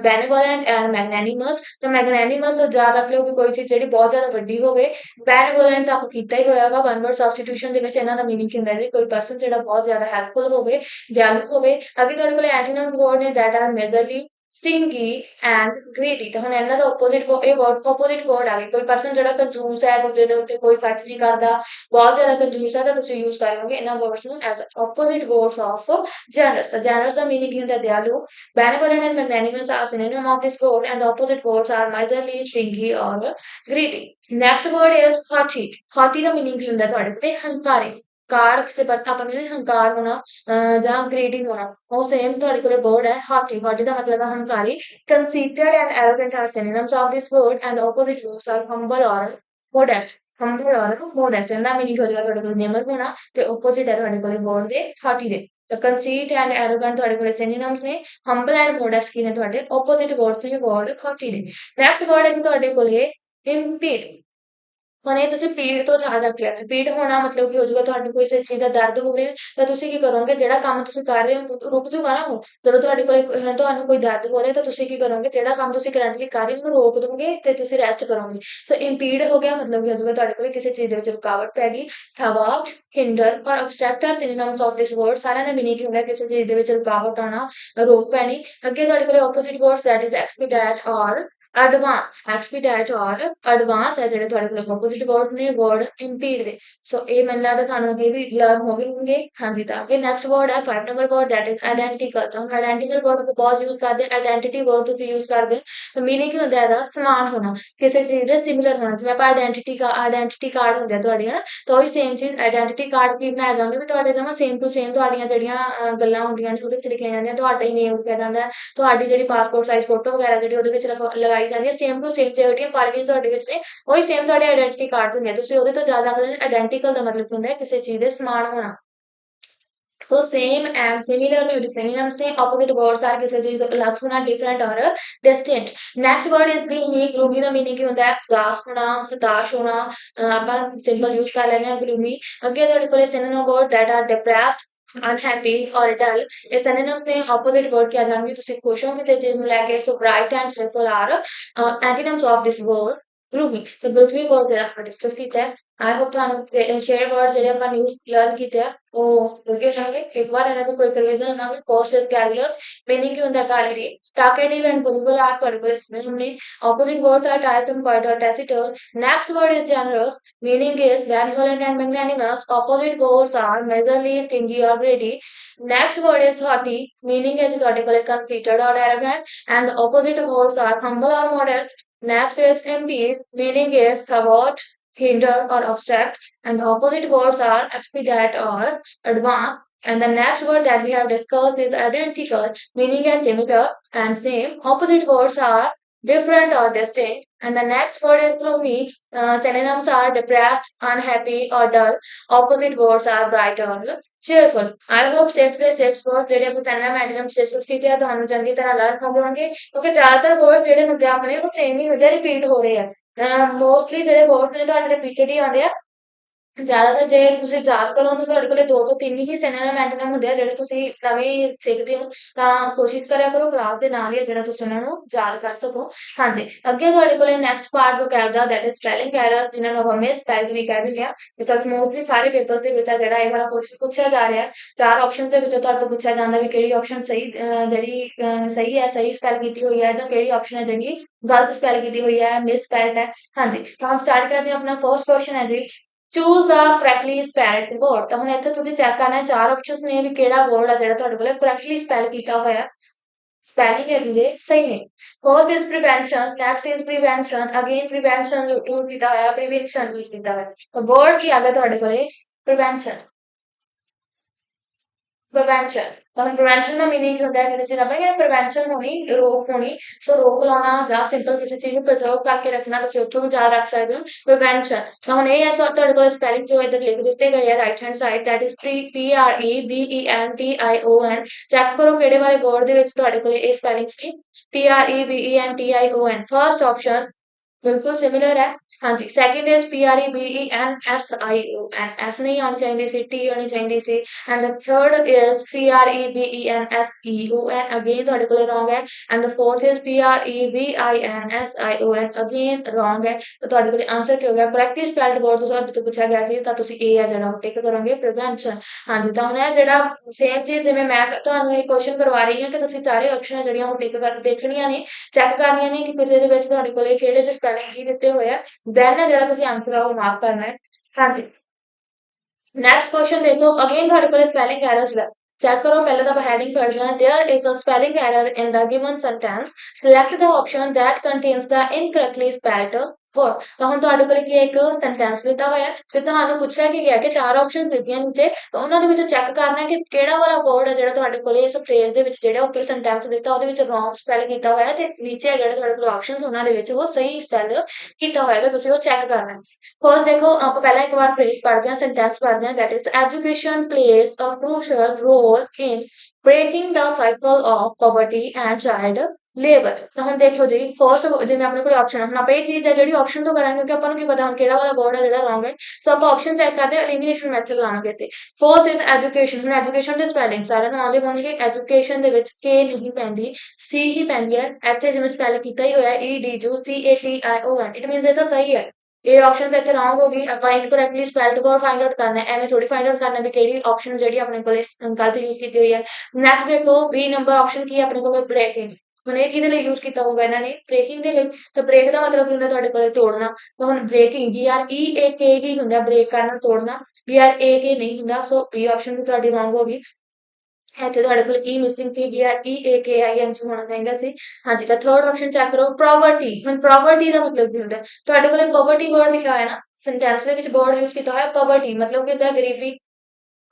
benevolent and magnanimous। ਤੇ ਮੈਗਨੈਨਿਮਸ ਯਾਦ ਰੱਖ ਲਿਓ ਕਿ ਕੋਈ ਚੀਜ਼ ਜਿਹੜੀ ਬਹੁਤ ਜ਼ਿਆਦਾ ਵੱਡੀ ਹੋਵੇ। ਬੈਨਵੋਲੈਂਟ ਤਾਂ ਆਪਾਂ ਕੀਤਾ ਹੀ ਹੋਇਆਗਾ ਵਨ ਵਰਡ ਸਬਸਟੀਟਿਊਸ਼ਨ ਦੇ ਵਿੱਚ। ਇਹਨਾਂ ਦਾ ਮੀਨਿੰਗ ਕੀ ਹੁੰਦਾ ਹੈ ਜੀ? ਕੋਈ ਪਰਸਨ ਜਿਹੜਾ ਬਹੁਤ ਜ਼ਿਆਦਾ ਹੈਲਪਫੁਲ ਹੋਵੇ, ਦਿਆਲੂ ਹੋਵੇ। ਅੱਗੇ ਤੁਹਾਡੇ ਕੋਲ ਐਂਟੋਨਮ ਵਰਡ ਨੇ that are miserly, stingy and greedy। ਤਾਂ ਹੁਣ ਇਹਨਾਂ ਦਾ ਆਪੋਜ਼ਿਟ ਇਹ ਵਰਡ ਆਪੋਜ਼ਿਟ ਵਰਡ ਆ ਗਏ। ਕੋਈ ਪਰਸਨ ਜਿਹੜਾ ਕੰਜੂਸ ਹੈ, ਦੂਜੇ ਦੇ ਉੱਤੇ ਕੋਈ ਖਰਚ ਨਹੀਂ ਕਰਦਾ, ਬਹੁਤ ਜ਼ਿਆਦਾ ਕੰਜੂਸ ਹੈ, ਤਾਂ ਤੁਸੀਂ ਯੂਜ਼ ਕਰੋਗੇ ਇਹਨਾਂ ਵਰਡਸ ਨੂੰ ਐਜ਼ ਆਪੋਜ਼ਿਟ ਵਰਡਸ ਆਫ ਜੈਨਰਸ। ਤਾਂ ਜੈਨਰਸ ਦਾ ਮੀਨਿੰਗ ਕੀ ਹੁੰਦਾ? ਦਿਆਲੂ। Benevolent and magnanimous are synonym of this word, and the opposite words are miserly, stingy, or greedy। Next word is haughty। Haughty the meaning ਕੀ ਹੁੰਦਾ ਤੁਹਾਡੇ ਤੇ? ਹੰਕਾਰੀ। ਕਾਰ ਤੇ ਆਪਾਂ ਕਹਿੰਦੇ ਹੰਕਾਰ ਹੋਣਾ ਜਾਂ greedy ਹੋਣਾ, ਉਹ ਸੇਮ ਤੁਹਾਡੇ ਕੋਲੇ word ਹੈ haughty। haughty ਦਾ ਮਤਲਬ ਹੈ ਹੰਕਾਰੀ। Conceited and arrogant are synonyms of this word, and the opposite words are humble or modest। humble or modest ਇਹਦਾ meaning ਹੋ ਜਾਏਗਾ ਤੁਹਾਡੇ ਕੋਲ ਨਿਮਰ ਹੋਣਾ, ਤੇ opposite ਹੈ ਤੁਹਾਡੇ ਕੋਲੇ word ਦੇ haughty ਦੇ। ਤਾਂ conceit and arrogant ਤੁਹਾਡੇ ਕੋਲੇ synonyms ਨੇ। humble and modest ਕੀ ਨੇ ਤੁਹਾਡੇ opposite words ਨੇ word haughty ਨੇ। next word ਹੈ ਤੁਹਾਡੇ ਕੋਲੇ impede। ਹੁਣ ਇਹ ਤੁਸੀਂ ਪੀੜ ਤੋਂ ਯਾਦ ਰੱਖ ਲੈਣਾ। ਪੀੜ ਹੋਣਾ ਮਤਲਬ ਕੀ ਹੋ ਜਾਊਗਾ? ਤੁਹਾਨੂੰ ਕਿਸੇ ਚੀਜ਼ ਦਾ ਦਰਦ ਹੋ ਰਿਹਾ ਤਾਂ ਤੁਸੀਂ ਕੀ ਕਰੋਗੇ? ਜਿਹੜਾ ਕੰਮ ਤੁਸੀਂ ਕਰ ਰਹੇ ਹੋ ਰੁਕ ਜਾਊਗਾ ਨਾ ਉਹ। ਜਦੋਂ ਤੁਹਾਡੇ ਕੋਲੇ ਤੁਹਾਨੂੰ ਕੋਈ ਦਰਦ ਹੋ ਰਿਹਾ ਤਾਂ ਤੁਸੀਂ ਕੀ ਕਰੋਗੇ? ਜਿਹੜਾ ਕੰਮ ਤੁਸੀਂ ਕਰੰਟਲੀ ਕਰ ਰਹੇ ਹੋ ਉਹਨੂੰ ਰੋਕ ਦੋਗੇ ਤੇ ਤੁਸੀਂ ਰੈਸਟ ਕਰੋਗੇ। ਸੋ ਇੰਪੀਡ ਹੋ ਗਿਆ ਮਤਲਬ ਕੀ ਹੋ ਜਾਊਗਾ? ਤੁਹਾਡੇ ਕੋਲੇ ਕਿਸੇ ਚੀਜ਼ ਦੇ ਵਿੱਚ ਰੁਕਾਵਟ ਪੈ ਗਈ। ਥਵਾਟ, ਹਿੰਡਰ ਔਰ obstruct are synonyms of this word। ਸਾਰਿਆਂ ਦਾ ਮੀਨਿੰਗ ਕੀ ਹੁੰਦਾ? ਕਿਸੇ ਚੀਜ਼ ਦੇ ਵਿੱਚ ਰੁਕਾਵਟ ਆਉਣਾ, ਰੋਕ ਪੈਣੀ। ਅੱਗੇ ਤੁਹਾਡੇ ਕੋਲੇ opposite words that is expedite or advance। expedite or advance ਹੈ ਜਿਹੜੇ ਤੁਹਾਡੇ ਕੋਲ opposite word ਨੇ word impede ਦੇ। ਸੋ ਇਹ ਮੈਨੂੰ ਲੱਗਦਾ ਤੁਹਾਨੂੰ ਇਹ ਵੀ ਲਰਨ ਹੋ ਗਏ ਹੋਣਗੇ। ਹਾਂਜੀ, ਤਾਂ ਅੱਗੇ next word ਹੈ 5 number word that is identical। ਤਾਂ identical word ਆਪਾਂ ਬਹੁਤ use ਕਰਦੇ ਹਾਂ। identity word ਤੁਸੀਂ use ਕਰਦੇ ਹੋ ਤਾਂ meaning ਕੀ ਹੁੰਦਾ ਇਹਦਾ? ਸਮਾਨ ਹੋਣਾ, ਕਿਸੇ ਚੀਜ਼ ਦੇ similar ਹੋਣਾ। ਜਿਵੇਂ ਆਪਾਂ identity card ਹੁੰਦੇ ਆ ਤੁਹਾਡੇ ਹਨਾ, ਤਾਂ ਉਹੀ same ਚੀਜ਼ identity card ਕੀ ਬਣਾਇਆ ਜਾਂਦਾ ਵੀ ਤੁਹਾਡੇ ਜਮਾਂ same to same ਤੁਹਾਡੀਆਂ ਜਿਹੜੀਆਂ ਗੱਲਾਂ ਹੁੰਦੀਆਂ ਨੇ ਉਹਦੇ ਵਿੱਚ ਲਿਖੀਆਂ ਜਾਂਦੀਆਂ। ਤੁਹਾਡਾ ਹੀ name ਲਿਖਿਆ ਜਾਂਦਾ ਹੈ, ਤੁਹਾਡੀ ਜਿਹੜੀ ਪਾਸਪੋਰਟ ਸਾਈਜ਼ ਫੋਟੋ ਵਗੈਰਾ ਜਿਹੜੀ ਉਹਦੇ ਵਿੱਚ ਲਗਾਈ ਜਾਂਦੀ ਹੈ। ਸੇਮ ਟੂ ਸੇਮ ਜਿਹੜੀਆਂ ਕੁਆਲਿਟੀਜ਼ ਤੁਹਾਡੇ ਵਿੱਚ ਨੇ ਉਹੀ ਸੇਮ ਤੁਹਾਡੇ ਆਇਡੈਂਟੀ ਕਾਰਡ ਹੁੰਦੇ ਆ। ਤੁਸੀਂ ਉਹਦੇ ਤੋਂ ਜ਼ਿਆਦਾ ਰੱਖ ਲੈਣਾ। ਆਇਡੈਂਟੀਕਲ ਦਾ ਮਤਲਬ ਹੁੰਦਾ ਹੈ ਕਿਸੇ ਚੀਜ਼ ਦੇ ਸਮਾਨ ਹੋਣਾ। ਸੋ ਸੇਮ ਐਂਡ ਸਿਮਿਲਰ ਜਿਹੜੇ synonyms ਨੇ opposite words are ਕਿਸੇ ਚੀਜ਼ ਤੋਂ ਅਲੱਗ ਹੋਣਾ, different ਔਰ distinct। next word is gloomy। gloomy the meaning ਕੀ ਹੁੰਦਾ ਹੈ? ਉਦਾਸ ਹੋਣਾ, ਹਤਾਸ਼ ਹੋਣਾ। ਆਪਾਂ ਸਿੰਪਲ ਯੂਜ਼ ਕਰ ਲੈਂਦੇ ਹਾਂ gloomy। ਅੱਗੇ ਤੁਹਾਡੇ ਕੋਲੇ synonym word that are depressed, unhappy or dull। ਇਹ synonyms ਨੇ opposite word ਕੀ ਆ ਜਾਣਗੇ? ਤੁਸੀਂ ਖੁਸ਼ ਹੋ ਕਿਤੇ ਚੀਜ਼ ਨੂੰ ਲੈ ਕੇ। ਸੋ bright and cheerful are antonyms of this word gloomy। ਤੇ gloomy word ਜਿਹੜਾ ਆਪਾਂ ਡਿਸਕਸ ਕੀਤਾ ਹੈ। ਆਈ ਹੋਪ ਤੁਹਾਨੂੰ ਸ਼ੇਅਰ ਵਰਡ ਜਿਹੜੇ ਆਪਾਂ ਨਿਊ ਲਰਨ ਕੀਤੇ ਆ ਉਹ ਲੱਗੇ ਹੋਣਗੇ। ਇੱਕ ਵਾਰ ਇਹਨਾਂ ਦੀ ਕੋਈ ਰਿਵੀਜ਼ਨ ਲਵਾਂਗੇ। ਪੋਜ਼ਿਟਿਵ ਕੈਰੀਅਰ ਮੀਨਿੰਗ ਕੀ ਹੁੰਦਾ? ਕੁਆਲਿਟੀ। ਟਾਕੇਟਿਵ ਐਂਡ ਵੋਲੇਬਲ ਆਰ ਤੁਹਾਡੇ ਕੋਲ ਸਿਨੋਨਿਮ ਨੇ। opposite words are tiresome, quiet or taciturn। next word is generous। meaning is benevolent and magnanimous। opposite words are miserly, stingy or greedy। next word is haughty। meaning is ਤੁਹਾਡੇ ਕੋਲ conceited or arrogant, and the opposite words are humble or modest। next is impede। meaning is thwart, hinder or obstruct, and the opposite words are expedite or advance। And the next word that we have discussed is identical, meaning is similar and same. Opposite words are different or distinct. And the next word is gloomy। Synonyms are depressed, unhappy or dull। Opposite words are bright or cheerful। I hope 6 words ਜਿਹੜੇ ਆਪਾਂ synonym antonyms discuss ਕੀਤੇ ਆ ਤੁਹਾਨੂੰ ਚੰਗੀ ਤਰ੍ਹਾਂ ਲਰਨ ਹੋ ਜਾਣਗੇ, ਕਿਉਂਕਿ ਜ਼ਿਆਦਾਤਰ words ਜਿਹੜੇ ਹੁੰਦੇ ਆ ਆਪਣੇ ਉਹ ਸੇਮ ਹੀ ਹੁੰਦੇ ਆ, ਰਿਪੀਟ ਹੋ ਰਹੇ ਆ। ਮੋਸਟਲੀ ਜਿਹੜੇ words ਨੇ ਤੁਹਾਡੇ ਰਿਪੀਟਡ ਹੀ ਆਉਂਦੇ ਆ। ਜ਼ਿਆਦਾਤਰ ਜੇ ਤੁਸੀਂ ਯਾਦ ਕਰੋ ਤਾਂ ਤੁਹਾਡੇ ਕੋਲੇ 2 ਤੋਂ 3 ਹੀ synonym antonyms ਹੁੰਦੇ ਆ ਜਿਹੜੇ ਤੁਸੀਂ ਨਵੇਂ ਸਿੱਖਦੇ ਹੋ। ਤਾਂ ਕੋਸ਼ਿਸ਼ ਕਰਿਆ ਕਰੋ ਕਲਾਸ ਦੇ ਨਾਲ ਹੀ ਜਿਹੜਾ ਤੁਸੀਂ ਉਹਨਾਂ ਨੂੰ ਯਾਦ ਕਰ ਸਕੋ। ਹਾਂਜੀ, ਅੱਗੇ ਤੁਹਾਡੇ ਕੋਲੇ next part vocab the that is spelling errors, ਜਿਨ੍ਹਾਂ ਨੂੰ ਆਪਾਂ ਮਿਸਸਪੈਲਡ ਵੀ ਕਹਿ ਦਿੰਦੇ ਆ। ਬਿਕਾਜ਼ ਮੋਸਟਲੀ ਸਾਰੇ ਪੇਪਰਸ ਦੇ ਵਿੱਚ ਆ ਜਿਹੜਾ ਇਹ ਵਾਲਾ ਕੁਐਸਚਨ ਪੁੱਛਿਆ ਜਾ ਰਿਹਾ। 4 ਆਪਸ਼ਨ ਦੇ ਵਿੱਚੋਂ ਤੁਹਾਡੇ ਤੋਂ ਪੁੱਛਿਆ ਜਾਂਦਾ ਵੀ ਕਿਹੜੀ ਆਪਸ਼ਨ ਸਹੀ ਸਹੀ ਹੈ, ਸਹੀ ਸਪੈਲ ਕੀਤੀ ਹੋਈ ਹੈ, ਜਾਂ ਕਿਹੜੀ ਆਪਸ਼ਨ ਹੈ ਜਿਹੜੀ ਗਲਤ ਸਪੈਲ ਕੀਤੀ ਹੋਈ ਹੈ, ਮਿਸਸਪੈਲਡ ਹੈ। ਹਾਂਜੀ, ਤਾਂ हम ਸਟਾਰਟ ਕਰਦੇ ਹਾਂ। ਆਪਣਾ ਫਰਸਟ ਕੁਐਸਚਨ ਹੈ ਜੀ ਚੂਜ਼ ਦਾ ਕਰੈਕਟਲੀ ਸਪੈਲਡ ਵਰਡ। ਤਾਂ ਹੁਣ ਇੱਥੇ ਤੁਸੀਂ ਚੈੱਕ ਕਰਨਾ 4 ਆਪਸ਼ਨਸ ਨੇ ਵੀ ਕਿਹੜਾ ਵਰਡ ਆ ਜਿਹੜਾ ਤੁਹਾਡੇ ਕੋਲ ਕਰੈਕਟਲੀ ਸਪੈਲ ਕੀਤਾ ਹੋਇਆ। ਸਪੈਲਿੰਗ ਹੈ ਜਿਹਦੇ ਸਹੀ ਨੇ। Fourth is prevention. Next is prevention. Again prevention use ਕੀਤਾ ਹੋਇਆ, ਪ੍ਰੀਵੈਂਸ਼ਨ ਯੂਜ਼ ਕੀਤਾ ਹੋਇਆ। ਤਾਂ ਵਰਡ ਕੀ ਆ ਗਿਆ ਤੁਹਾਡੇ ਕੋਲੇ? ਪ੍ਰੀਵੈਂਸ਼ਨ। प्रिवेंशन तो हम प्रिवेंशन का मीनिंग होता है किसी चीज़ का प्रिवेंशन होनी रोक होनी सो रोक लाना ਜਾਂ ਸਿੰਪਲ ਕਿਸੇ ਚੀਜ਼ ਨੂੰ ਪ੍ਰੀਜ਼ਰਵ ਕਰਕੇ ਰੱਖਣਾ ਤੁਸੀਂ ਉੱਥੋਂ ਵੀ ਯਾਦ ਰੱਖ ਸਕਦੇ ਹੋ ਪ੍ਰੀਵੈਂਸ਼ਨ ਤਾਂ ਹੁਣ ਇਹ ਹੈ ਸੋ ਤੁਹਾਡੇ ਕੋਲ ਸਪੈਲਿੰਗ ਜੋ ਇਧਰ ਲਿਖ ਦਿੱਤੇ ਗਏ ਆ right hand side that is P R E B E N T I O N check ਕਰੋ ਕਿਹੜੇ ਵਾਲੇ ਵਰਡ ਦੇ ਵਿੱਚ ਤੁਹਾਡੇ ਕੋਲ ਇਹ spelling C P R E B E N T I O N first option बिल्कुल सिमिलर है हाँ जी second is P R E B E N S I O N S नहीं आनी चाहिए सी टी आनी चाहिए C and the third is P R E B E N S E O N again थोड़े को रॉन्ग है and the fourth is P R E V I N S I O N again wrong है तो थोड़े को आंसर क्या हो गया करेक्टली स्पेल्ड वर्ड तो ਤੁਹਾਡੇ ਤੋਂ ਪੁੱਛਿਆ ਗਿਆ ਸੀ ਤਾਂ ਤੁਸੀਂ ਇਹ ਹੈ ਜਿਹੜਾ ਟਿਕ ਕਰੋਗੇ ਪ੍ਰੀਵੈਂਸ਼ਨ ਹਾਂਜੀ ਤਾਂ ਹੁਣ ਇਹ ਜਿਹੜਾ ਸੇਮ ਚੀਜ਼ ਜਿਵੇਂ ਮੈਂ ਤੁਹਾਨੂੰ ਇਹ ਕੁਐਸਚਨ ਕਰਵਾ ਰਹੀ ਹਾਂ ਕਿ ਤੁਸੀਂ ਸਾਰੇ ਆਪਸ਼ਨਾਂ ਜਿਹੜੀਆਂ ਉਹ ਟਿਕ ਕਰ ਦੇਖਣੀਆਂ ਨੇ ਚੈੱਕ ਕਰਨੀਆਂ ਨੇ ਕਿ ਕਿਸੇ ਦੇ ਵਿੱਚ ਤੁਹਾਡੇ ਕੋਲੇ ਕਿਹੜੇ ਦੇ ਸਪੈਲਿੰਗ ਕੀ ਦਿੱਤੇ ਹੋਏ ਆ ਦੈਨ ਜਿਹੜਾ ਤੁਸੀਂ ਆਨਸਰ ਆ ਉਹ ਮਾਰਕ ਕਰਨਾ ਹੈ ਹਾਂਜੀ ਨੈਕਸਟ ਕੁਐਸਚਨ ਦੇਖੋ ਅਗੇਨ ਤੁਹਾਡੇ ਕੋਲੇ ਸਪੈਲਿੰਗ ਐਰਰਸ ਦਾ ਚੈੱਕ ਕਰੋ ਪਹਿਲਾਂ ਤਾਂ ਆਪਾਂ ਹੈਡਿੰਗ ਪੜ੍ਹਦੇ ਹਾਂ there is a spelling error in the given sentence select the option that contains the incorrectly spelled word ਤਾਂ ਹੁਣ ਤੁਹਾਡੇ ਕੋਲੇ ਕੀ ਇੱਕ ਸੈਂਟੈਂਸ ਦਿੱਤਾ ਹੋਇਆ ਤੇ ਤੁਹਾਨੂੰ ਪੁੱਛਿਆ ਕਿ ਗਿਆ ਕਿ ਚਾਰ ਆਪਸ਼ਨਸ ਦਿੱਤੀਆਂ ਨੀਚੇ ਤਾਂ ਉਹਨਾਂ ਦੇ ਵਿੱਚੋਂ ਚੈੱਕ ਕਰਨਾ ਹੈ ਕਿ ਕਿਹੜਾ ਵਾਲਾ ਵਰਡ ਹੈ ਜਿਹੜਾ ਤੁਹਾਡੇ ਕੋਲੇ ਇਸ ਫਰੇਜ਼ ਦੇ ਵਿੱਚ ਜਿਹੜਾ ਉੱਪਰ ਸੈਂਟੈਂਸ ਦਿੱਤਾ ਉਹਦੇ ਵਿੱਚ ਰੋਂਗ ਸਪੈਲ ਕੀਤਾ ਹੋਇਆ ਤੇ ਨੀਚੇ ਜਿਹੜੇ ਤੁਹਾਡੇ ਕੋਲ ਆਪਸ਼ਨਸ ਉਹਨਾਂ ਦੇ ਵਿੱਚ ਉਹ ਸਹੀ ਸਪੈਲ ਕੀਤਾ ਹੋਇਆ ਤਾਂ ਤੁਸੀਂ ਉਹ ਚੈੱਕ ਕਰਨਾ ਹੈ फर्स्ट देखो आप पहला एक बार फ्रेज पढ़ते हैं सेंटेंस पढ़ते हैं that is education plays a crucial role in breaking the cycle of poverty and child labour ਤਾਂ ਹੁਣ ਦੇਖੋ ਜੀ ਫਰਸਟ ਜਿਵੇਂ ਆਪਣੇ ਕੋਲ ਆਪਸ਼ਨ ਹੁਣ ਆਪਾਂ ਇਹ ਚੀਜ਼ ਹੈ ਜਿਹੜੀ ਆਪਸ਼ਨ ਤੋਂ ਕਰਾਂਗੇ ਕਿਉਂਕਿ ਆਪਾਂ ਨੂੰ ਕੀ ਪਤਾ ਹੁਣ ਕਿਹੜਾ ਵਾਲਾ ਵਰਡ ਹੈ ਜਿਹੜਾ ਰੋਂਗ ਹੈ ਸੋ ਆਪਾਂ ਆਪਸ਼ਨ ਚੈੱਕ ਕਰਦੇ ਹਾਂ ਐਲੀਮੀਨੇਸ਼ਨ ਮੈਥਡ ਲਾਵਾਂਗੇ ਤੇ ਫਰਸਟ ਇਜ਼ ਐਜੂਕੇਸ਼ਨ ਹੁਣ ਐਜੂਕੇਸ਼ਨ ਦੇ ਸਪੈਲਿੰਗ ਸਾਰਿਆਂ ਨੂੰ ਆਉਂਦੇ ਹੋਣਗੇ ਐਜੂਕੇਸ਼ਨ ਦੇ ਵਿੱਚ ਕੇ ਨਹੀਂ ਪੈਂਦੀ ਸੀ ਹੀ ਪੈਂਦੀ ਹੈ ਇੱਥੇ ਜਿਵੇਂ ਸਪੈਲ ਕੀਤਾ ਹੀ ਹੋਇਆ ਈ ਡੀ ਜੋ C A T I O N it means ਇਹ ਤਾਂ ਸਹੀ ਹੈ ਇਹ ਆਪਸ਼ਨ ਤਾਂ ਇੱਥੇ ਰੋਂਗ ਹੋ ਗਈ ਆਪਾਂ ਇਨਕਰੈਕਟਲੀ ਸਪੈਲਡ ਵਰਡ ਫਾਈਂਡ ਆਊਟ ਕਰਨਾ ਹੈ ਐਵੇਂ ਥੋੜੀ ਫਾਈਂਡ ਆਊਟ ਕਰਨਾ ਵੀ ਕਿਹੜੀ ਆਪਸ਼ਨ ਜਿਹੜੀ ਆਪਣੇ ਕੋਲ ਗਲਤ ਯੂਜ਼ ਕੀਤੀ ਹੋਈ ਹੈ ਨੈਕਸਟ ਦੇਖੋ ਬੀ ਨੰਬਰ ਆਪਸ਼ਨ ਕੀ ਹੈ ਆਪਣੇ ਕੋਲ ਬ੍ਰੇਕਿੰਗ ਹੁਣ ਇਹ ਕਿਹਦੇ ਲਈ ਯੂਜ਼ ਕੀਤਾ ਹੋਊਗਾ ਇਹਨਾਂ ਨੇ ਬ੍ਰੇਕਿੰਗ ਦੇ ਲਈ ਤਾਂ ਬ੍ਰੇਕ ਦਾ ਮਤਲਬ ਕੀ ਹੁੰਦਾ ਤੁਹਾਡੇ ਕੋਲੇ ਤੋੜਨਾ ਤਾਂ ਹੁਣ breaking B R E A ਕੇ ਹੀ ਹੁੰਦਾ ਬ੍ਰੇਕ ਕਰਨਾ ਤੋੜਨਾ ਬੀ ਆਰ ਏ ਕੇ ਨਹੀਂ ਹੁੰਦਾ ਸੋ ਬੀ ਆਪਸ਼ਨ ਵੀ ਤੁਹਾਡੀ ਰੋਂਗ ਹੋ ਗਈ ਇੱਥੇ ਤੁਹਾਡੇ ਕੋਲ E missing C B R E A K I N ਹੋਣਾ ਚਾਹੀਦਾ ਸੀ ਹਾਂਜੀ ਤਾਂ ਥਰਡ ਆਪਸ਼ਨ ਚੈੱਕ ਕਰੋ ਪ੍ਰੋਵਰਟੀ ਹੁਣ ਪ੍ਰੋਵਰਟੀ ਦਾ ਮਤਲਬ ਕੀ ਹੁੰਦਾ ਤੁਹਾਡੇ ਕੋਲੇ ਪੋਵਰਟੀ ਵਰਡ ਲਿਖਿਆ ਹੋਇਆ ਨਾ ਸੈਂਟੈਂਸ ਦੇ ਵਿੱਚ ਵਰਡ ਯੂਜ਼ ਕੀਤਾ ਹੋਇਆ ਪੋਵਰਟੀ ਮਤਲਬ ਕੀ ਹੁੰਦਾ ਗਰੀਬੀ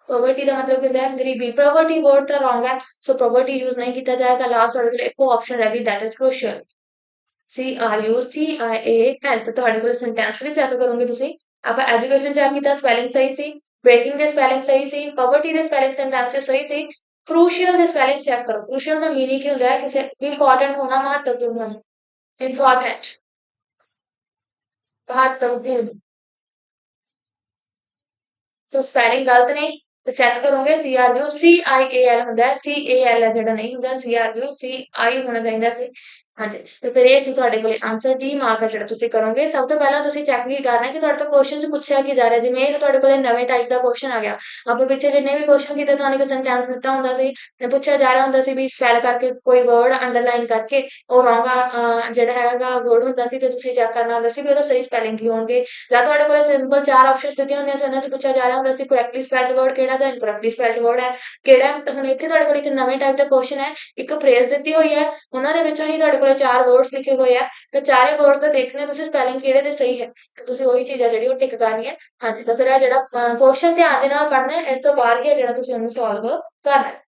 पॉवर्टी का मतलब कहता है गरीबी प्रॉपर्टी वर्ड तो रॉन्ग है सो प्रॉपर्टी यूज नहीं किया जाएगा लास्ट और एक ऑप्शन रह गई that is crucial C R U C I A L तो ਤੁਹਾਡੇ ਕੋਲ ਸੈਂਟੈਂਸ ਵੀ ਚੈੱਕ ਕਰੋਗੇ ਤੁਸੀਂ ਆਪਾਂ ਐਜੂਕੇਸ਼ਨ ਚੈੱਕ ਕੀਤਾ ਸਪੈਲਿੰਗ ਸਹੀ ਸੀ ਬ੍ਰੇਕਿੰਗ ਦੇ ਸਪੈਲਿੰਗ ਸਹੀ ਸੀ ਪੋਵਰਟੀ ਦੇ ਸਪੈਲਿੰਗ ਸੈਂਟੈਂਸ ਸਹੀ ਸੀ क्रूशियल ਦੇ ਸਪੈਲਿੰग ਚੈੱਕ ਕਰੋ क्रूशियल ਦਾ मीनिंग ਕੀ ਹੁੰਦਾ ਹੈ ਕਿਸੇ इंपॉर्टेंट होना महत्वपूर्ण इंपॉर्टेंट महत्वपूर्ण ਸੋ ਸਪੈਲਿੰਗ ਗਲਤ ਨੇ ਤੇ ਚੈੱਕ ਕਰੋਗੇ C are you C I A L ਹੁੰਦਾ ਸੀ ਏ ਐਲ ਹੈ ਜਿਹੜਾ ਨਹੀਂ ਹੁੰਦਾ ਸੀ ਆਰ ਯੂ ਸੀ ਆਈ ਹੋਣਾ ਚਾਹੀਦਾ ਸੀ ਹਾਂਜੀ ਤੇ ਫਿਰ ਇਹ ਸੀ ਤੁਹਾਡੇ ਕੋਲ ਆਨਸਰ ਡੀ ਮਾਰਕ ਹੈ ਜਿਹੜਾ ਤੁਸੀਂ ਕਰੋਗੇ ਸਭ ਤੋਂ ਪਹਿਲਾਂ ਤੁਸੀਂ ਚੈੱਕ ਵੀ ਕਰਨਾ ਕਿ ਤੁਹਾਡੇ ਤੋਂ ਕੁਐਸਚਨ ਚ ਪੁੱਛਿਆ ਕੀ ਜਾ ਰਿਹਾ ਜਿਵੇਂ ਇਹ ਤੁਹਾਡੇ ਕੋਲ ਨਵੇਂ ਟਾਈਪ ਦਾ ਕੁਐਸਚਨ ਆ ਗਿਆ ਆਪਾਂ ਪਿੱਛੇ ਜਿੰਨੇ ਵੀ ਕੁਐਸਚਨ ਕੀਤੇ ਤੁਹਾਨੂੰ ਇੱਕ ਸੈਂਟੈਂਸ ਦਿੱਤਾ ਹੁੰਦਾ ਸੀ ਤੇ ਪੁੱਛਿਆ ਜਾ ਰਿਹਾ ਹੁੰਦਾ ਸੀ ਵੀ ਸਪੈਲ ਕਰਕੇ ਕੋਈ ਵਰਡ ਅੰਡਰਲਾਈਨ ਕਰਕੇ ਉਹ ਰੋਂਗ ਜਿਹੜਾ ਹੈਗਾ ਵਰਡ ਹੁੰਦਾ ਸੀ ਤੇ ਤੁਸੀਂ ਚੈੱਕ ਕਰਨਾ ਹੁੰਦਾ ਸੀ ਵੀ ਉਹਦਾ ਸਹੀ ਸਪੈਲਿੰਗ ਕੀ ਹੋਣਗੇ ਜਾਂ ਤੁਹਾਡੇ ਕੋਲ ਸਿੰਪਲ ਚਾਰ ਆਪਸ਼ਨਸ ਦਿੱਤੀਆਂ ਹੁੰਦੀਆਂ ਸੀ ਉਹਨਾਂ ਚ ਪੁੱਛਿਆ ਜਾ ਰਿਹਾ ਹੁੰਦਾ ਸੀ ਕਰੈਕਟਲੀ ਸਪੈਲਡ ਵਰਡ ਕਿਹੜਾ ਜਾਂ ਇਨਕਰੈਕਟਲੀ ਸਪੈਲਡ ਵਰਡ ਹੈ ਕਿਹੜਾ ਤਾਂ ਹੁਣ ਇੱਥੇ ਤੁਹਾਡੇ ਕੋਲ ਇੱਕ ਨਵੇਂ ਟਾਈਪ ਦਾ ਕੁਐਸਚਨ ਹੈ ਇੱਕ ਫਰੇਜ਼ ਦਿੱਤੀ ਹੋਈ ਹੈ ਉਹਨਾਂ ਦੇ ਵਿੱਚੋਂ ਹੀ ਤੁਹਾਡੇ ਕੋਲ ਚਾਰ ਵਰਡਸ ਲਿਖੇ ਹੋਏ ਆ ਤੇ ਚਾਰੇ ਵਰਡਸ ਦਾ ਦੇਖਣੇ ਤੁਸੀਂ ਸਪੈਲਿੰਗ ਕਿਹੜੇ ਦੇ ਸਹੀ ਹੈ ਤੇ ਤੁਸੀਂ ਉਹੀ ਚੀਜ਼ ਆ ਜਿਹੜੀ ਉਹ ਟਿਕ ਕਰਨੀ ਹੈ ਹਾਂਜੀ ਤਾਂ ਫਿਰ ਇਹ ਜਿਹੜਾ ਕੁਐਸਚਨ ਧਿਆਨ ਦੇ ਨਾਲ ਪੜ੍ਹਨਾ ਹੈ ਇਸ ਤੋਂ ਬਾਅਦ ਹੀ ਜਿਹੜਾ ਤੁਸੀਂ ਉਹਨੂੰ ਸੋਲਵ ਕਰਨਾ ਹੈ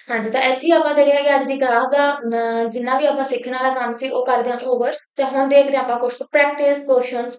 ਹਾਂਜੀ ਤਾਂ ਇੱਥੇ ਹੀ ਆਪਾਂ ਜਿਹੜੀ ਹੈਗੀ ਅੱਜ ਦੀ ਕਲਾਸ ਦਾ ਜਿੰਨਾ ਵੀ ਆਪਾਂ ਸਿੱਖਣ ਵਾਲਾ ਕੰਮ ਸੀ ਉਹ ਕਰਦੇ ਹਾਂ ਓਵਰ ਤੇ ਹੁਣ ਦੇਖਦੇ ਹਾਂ ਆਪਾਂ ਕੁਝ ਪ੍ਰੈਕਟਿਸ ਕੁਐਸਚਨਸ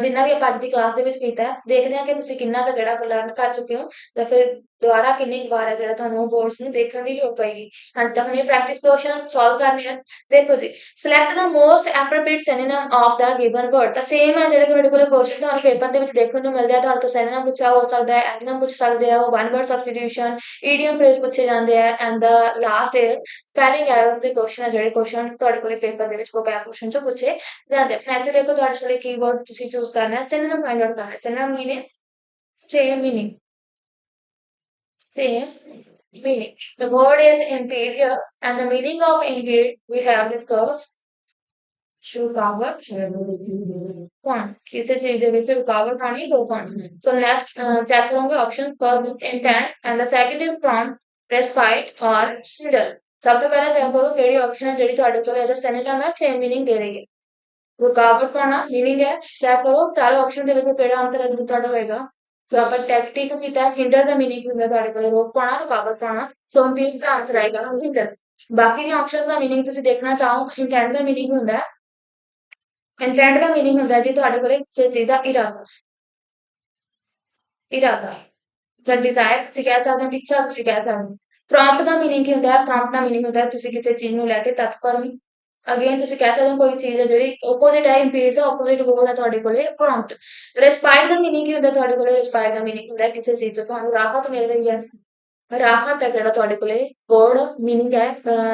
ਜਿੰਨਾ ਵੀ ਆਪਾਂ ਅੱਜ ਦੀ ਕਲਾਸ ਦੇ ਵਿੱਚ ਕੀਤਾ ਹੈ ਦੇਖਦੇ ਹਾਂ ਕਿ ਤੁਸੀਂ ਕਿੰਨਾ ਕੁ ਜਿਹੜਾ ਲਰਨ ਕਰ ਚੁੱਕੇ ਹੋ ਤਾਂ ਫਿਰ ਦੁਬਾਰਾ ਕਿੰਨੀ ਕੁ ਵਾਰ ਹੈ ਜਿਹੜਾ ਤੁਹਾਨੂੰ ਉਹ ਬੋਰਡਸ ਨੂੰ ਦੇਖਣ ਦੀ ਲੋੜ ਪਏਗੀ ਹਾਂਜੀ ਤਾਂ ਹੁਣ ਇਹ ਪ੍ਰੈਕਟਿਸ ਕੁਐਸਚਨ ਸੋਲਵ ਕਰਨੇ ਆ ਦੇਖੋ ਜੀ select the most appropriate synonym of the given word ਤਾਂ ਸੇਮ ਹੈ ਜਿਹੜੇ ਤੁਹਾਡੇ ਕੋਲ ਕੁਐਸਚਨ ਤੁਹਾਨੂੰ ਪੇਪਰ ਦੇ ਵਿੱਚ ਦੇਖਣ ਨੂੰ ਮਿਲਦੇ ਆ ਤੁਹਾਡੇ ਤੋਂ ਸਿਨੋਨਿਮ ਪੁੱਛਿਆ ਹੋ ਸਕਦਾ ਹੈ ਐਂਟੋਨਿਮ ਪੁੱਛ ਸਕਦੇ ਆ ਉਹ one word substitution idiom phrase ਪੁੱਛੇ ਜਾਂਦੇ ਆ and the last is spelling error ਦੇ ਕੁਐਸਚਨ ਆ ਜਿਹੜੇ ਕੁਐਸਚਨ ਤੁਹਾਡੇ ਕੋਲ ਪੇਪਰ ਦੇ ਵਿੱਚ ਵੋਕੈਬ ਕੁਐਸਚਨ ਚੋਂ ਪੁੱਛੇ ਜਾਂਦੇ ਆ ਫਿਰ ਇੱਥੇ ਦੇਖੋ ਤੁਹਾਡੇ ਕੋਲ ਕੀਵਰਡ ਤੁਸੀਂ ਚੂਜ਼ ਕਰਨਾ ਹੈ ਸਿਨੋਨਿਮ ਫਾਈਂਡ ਆਊਟ ਕਰਨਾ ਹੈ synonym meaning same meaning same meaning. The word is inferior, and the meaning of inferior we have discussed. रुकावट कौन किसी चीज ਦੇ ਵਿੱਚ ਰੁਕਾਵਟ ਆਣੀ ਦੋ ਕੌਣ ਸੋ ਨੈਕਸਟ ਚੈੱਕ ਕਰਾਂਗੇ option first intent and the second is from respite और सिडल ਸਭ ਤੋਂ ਪਹਿਲਾਂ ਚੈੱਕ ਕਰੋ ਕਿਹੜੀ ਆਪਸ਼ਨ ਹੈ ਜਿਹੜੀ ਤੁਹਾਡੇ ਕੋਲ ਇਹਦਾ ਸਿਨੋਨਿਮ ਹੈ ਸੇਮ ਮੀਨਿੰਗ ਦੇ ਰਹੀ ਹੈ ਰੁਕਾਵਟ ਪਾਉਣਾ मीनिंग है चेक करो चारों ऑप्शन ਦੇ ਵਿੱਚੋਂ ਕਿਹੜਾ ਆਨਸਰ ਤੁਹਾਡਾ ਹੋਏਗਾ ਸੋ ਆਪਾਂ ਟੈਕਟਿਕ ਕੀਤਾ ਹਿੰਡਰ ਦਾ ਮੀਨਿੰਗ ਕੀ ਹੁੰਦਾ ਤੁਹਾਡੇ ਕੋਲ ਰੋਕ ਪਾਉਣਾ ਰੁਕਾਵਟ ਪਾਉਣਾ ਸੋ ਹਿੰਡਰ ਦਾ ਆਂਸਰ ਆਏਗਾ ਹਿੰਡਰ ਬਾਕੀ ਦੀਆਂ ਆਪਸ਼ਨਸ ਦਾ ਮੀਨਿੰਗ ਤੁਸੀਂ ਦੇਖਣਾ ਚਾਹੋ ਇੰਟੈਂਟ ਦਾ ਮੀਨਿੰਗ ਹੁੰਦਾ ਇੰਟੈਂਟ ਦਾ ਮੀਨਿੰਗ ਹੁੰਦਾ ਜੀ ਤੁਹਾਡੇ ਕੋਲੇ ਕਿਸੇ ਚੀਜ਼ ਦਾ ਇਰਾਦਾ ਇਰਾਦਾ ਜਾਂ ਡਿਜ਼ਾਇਰ ਤੁਸੀਂ ਕਹਿ ਸਕਦੇ ਹੋ ਇੱਛਾ ਤੁਸੀਂ ਕਹਿ ਸਕਦੇ ਹੋ ਪ੍ਰੌਂਪਟ ਦਾ ਮੀਨਿੰਗ ਕੀ ਹੁੰਦਾ ਹੈ ਪ੍ਰੌਂਪਟ ਦਾ ਮੀਨਿੰਗ ਹੁੰਦਾ ਹੈ ਤੁਸੀਂ ਕਿਸੇ ਚੀਜ਼ ਨੂੰ ਲੈ ਕੇ ਤਤਪਰ ਹੋ ਅਗੇਨ ਤੁਸੀਂ ਕਹਿ ਸਕਦੇ ਹੋ ਕੋਈ ਚੀਜ਼ ਹੈ ਜਿਹੜੀ opposite ਹੈ impede ਦਾ opposite word ਹੈ ਤੁਹਾਡੇ ਕੋਲੇ prompt respite ਦਾ ਮੀਨਿੰਗ ਕੀ ਹੁੰਦਾ ਤੁਹਾਡੇ ਕੋਲੇ respite ਦਾ ਮੀਨਿੰਗ ਹੁੰਦਾ ਹੈ ਕਿਸੇ ਚੀਜ਼ ਤੋਂ ਤੁਹਾਨੂੰ ਰਾਹਤ ਮਿਲ ਰਹੀ ਹੈ ਰਾਹਤ ਹੈ ਜਿਹੜਾ ਤੁਹਾਡੇ ਕੋਲੇ word ਮੀਨਿੰਗ ਹੈ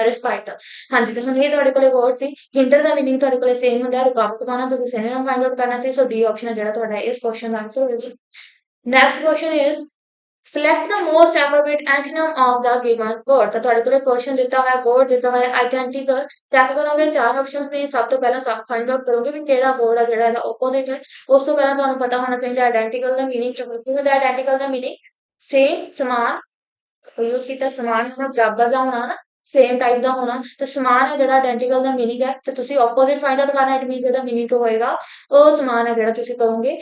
respite ਦਾ ਹਾਂਜੀ ਤੇ ਹੁਣ ਇਹ ਤੁਹਾਡੇ ਕੋਲੇ word ਸੀ hinder ਦਾ ਮੀਨਿੰਗ ਤੁਹਾਡੇ ਕੋਲੇ ਸੇਮ ਹੁੰਦਾ ਹੈ ਰੁਕਾਵਟ ਪਾਉਣਾ ਤੇ ਤੁਸੀਂ synonym find out ਕਰਨਾ ਸੀ ਸੋ D ਆਪਸ਼ਨ ਹੈ ਜਿਹੜਾ ਤੁਹਾਡਾ ਇਸ ਕੁਐਸਚਨ ਦਾ ਆਨਸਰ ਹੋਵੇਗਾ next question is select the most appropriate antonym of the given word ਤਾਂ ਤੁਹਾਡੇ ਕੋਲੇ ਕੁਐਸਚਨ ਦਿੱਤਾ ਹੋਇਆ word ਦਿੱਤਾ ਹੋਇਆ identical ਚੈੱਕ ਕਰੋਗੇ ਚਾਰ ਆਪਸ਼ਨ ਨੇ ਸਭ ਤੋਂ ਪਹਿਲਾਂ ਸਭ ਫਾਈਂਡ ਆਊਟ ਕਰੋਗੇ ਵੀ ਕਿਹੜਾ word ਹੈ ਜਿਹੜਾ ਇਹਦਾ opposite ਹੈ ਉਸ ਤੋਂ ਪਹਿਲਾਂ ਤੁਹਾਨੂੰ ਪਤਾ ਹੋਣਾ ਚਾਹੀਦਾ identical ਦਾ ਮੀਨਿੰਗ ਕੀ ਹੁੰਦਾ identical ਦਾ ਮੀਨਿੰਗ ਸੇਮ ਸਮਾਨ ਯੂਜ਼ ਕੀਤਾ ਸਮਾਨ ਹੋਣਾ ਬਰਾਬਰ ਦਾ ਹੋਣਾ ਨਾ ਸੇਮ ਟਾਈਪ ਦਾ ਹੋਣਾ ਤੇ ਸਮਾਨ ਹੈ ਜਿਹੜਾ ਆਇਡੈਂਟੀਕਲ ਦਾ ਮੀਨਿੰਗ ਹੈ ਤੇ ਤੁਸੀਂ ਆਪੋਜ਼ਿਟ ਫਾਈਂਡ ਆਊਟ ਕਰਨਾ ਇਟ ਮੀਨਸ ਇਹਦਾ ਮੀਨਿੰਗ ਹੋਏਗਾ ਉਹ ਸਮਾਨ ਹੈ ਜਿਹੜਾ ਤੁਸੀਂ ਕਰੋਗੇ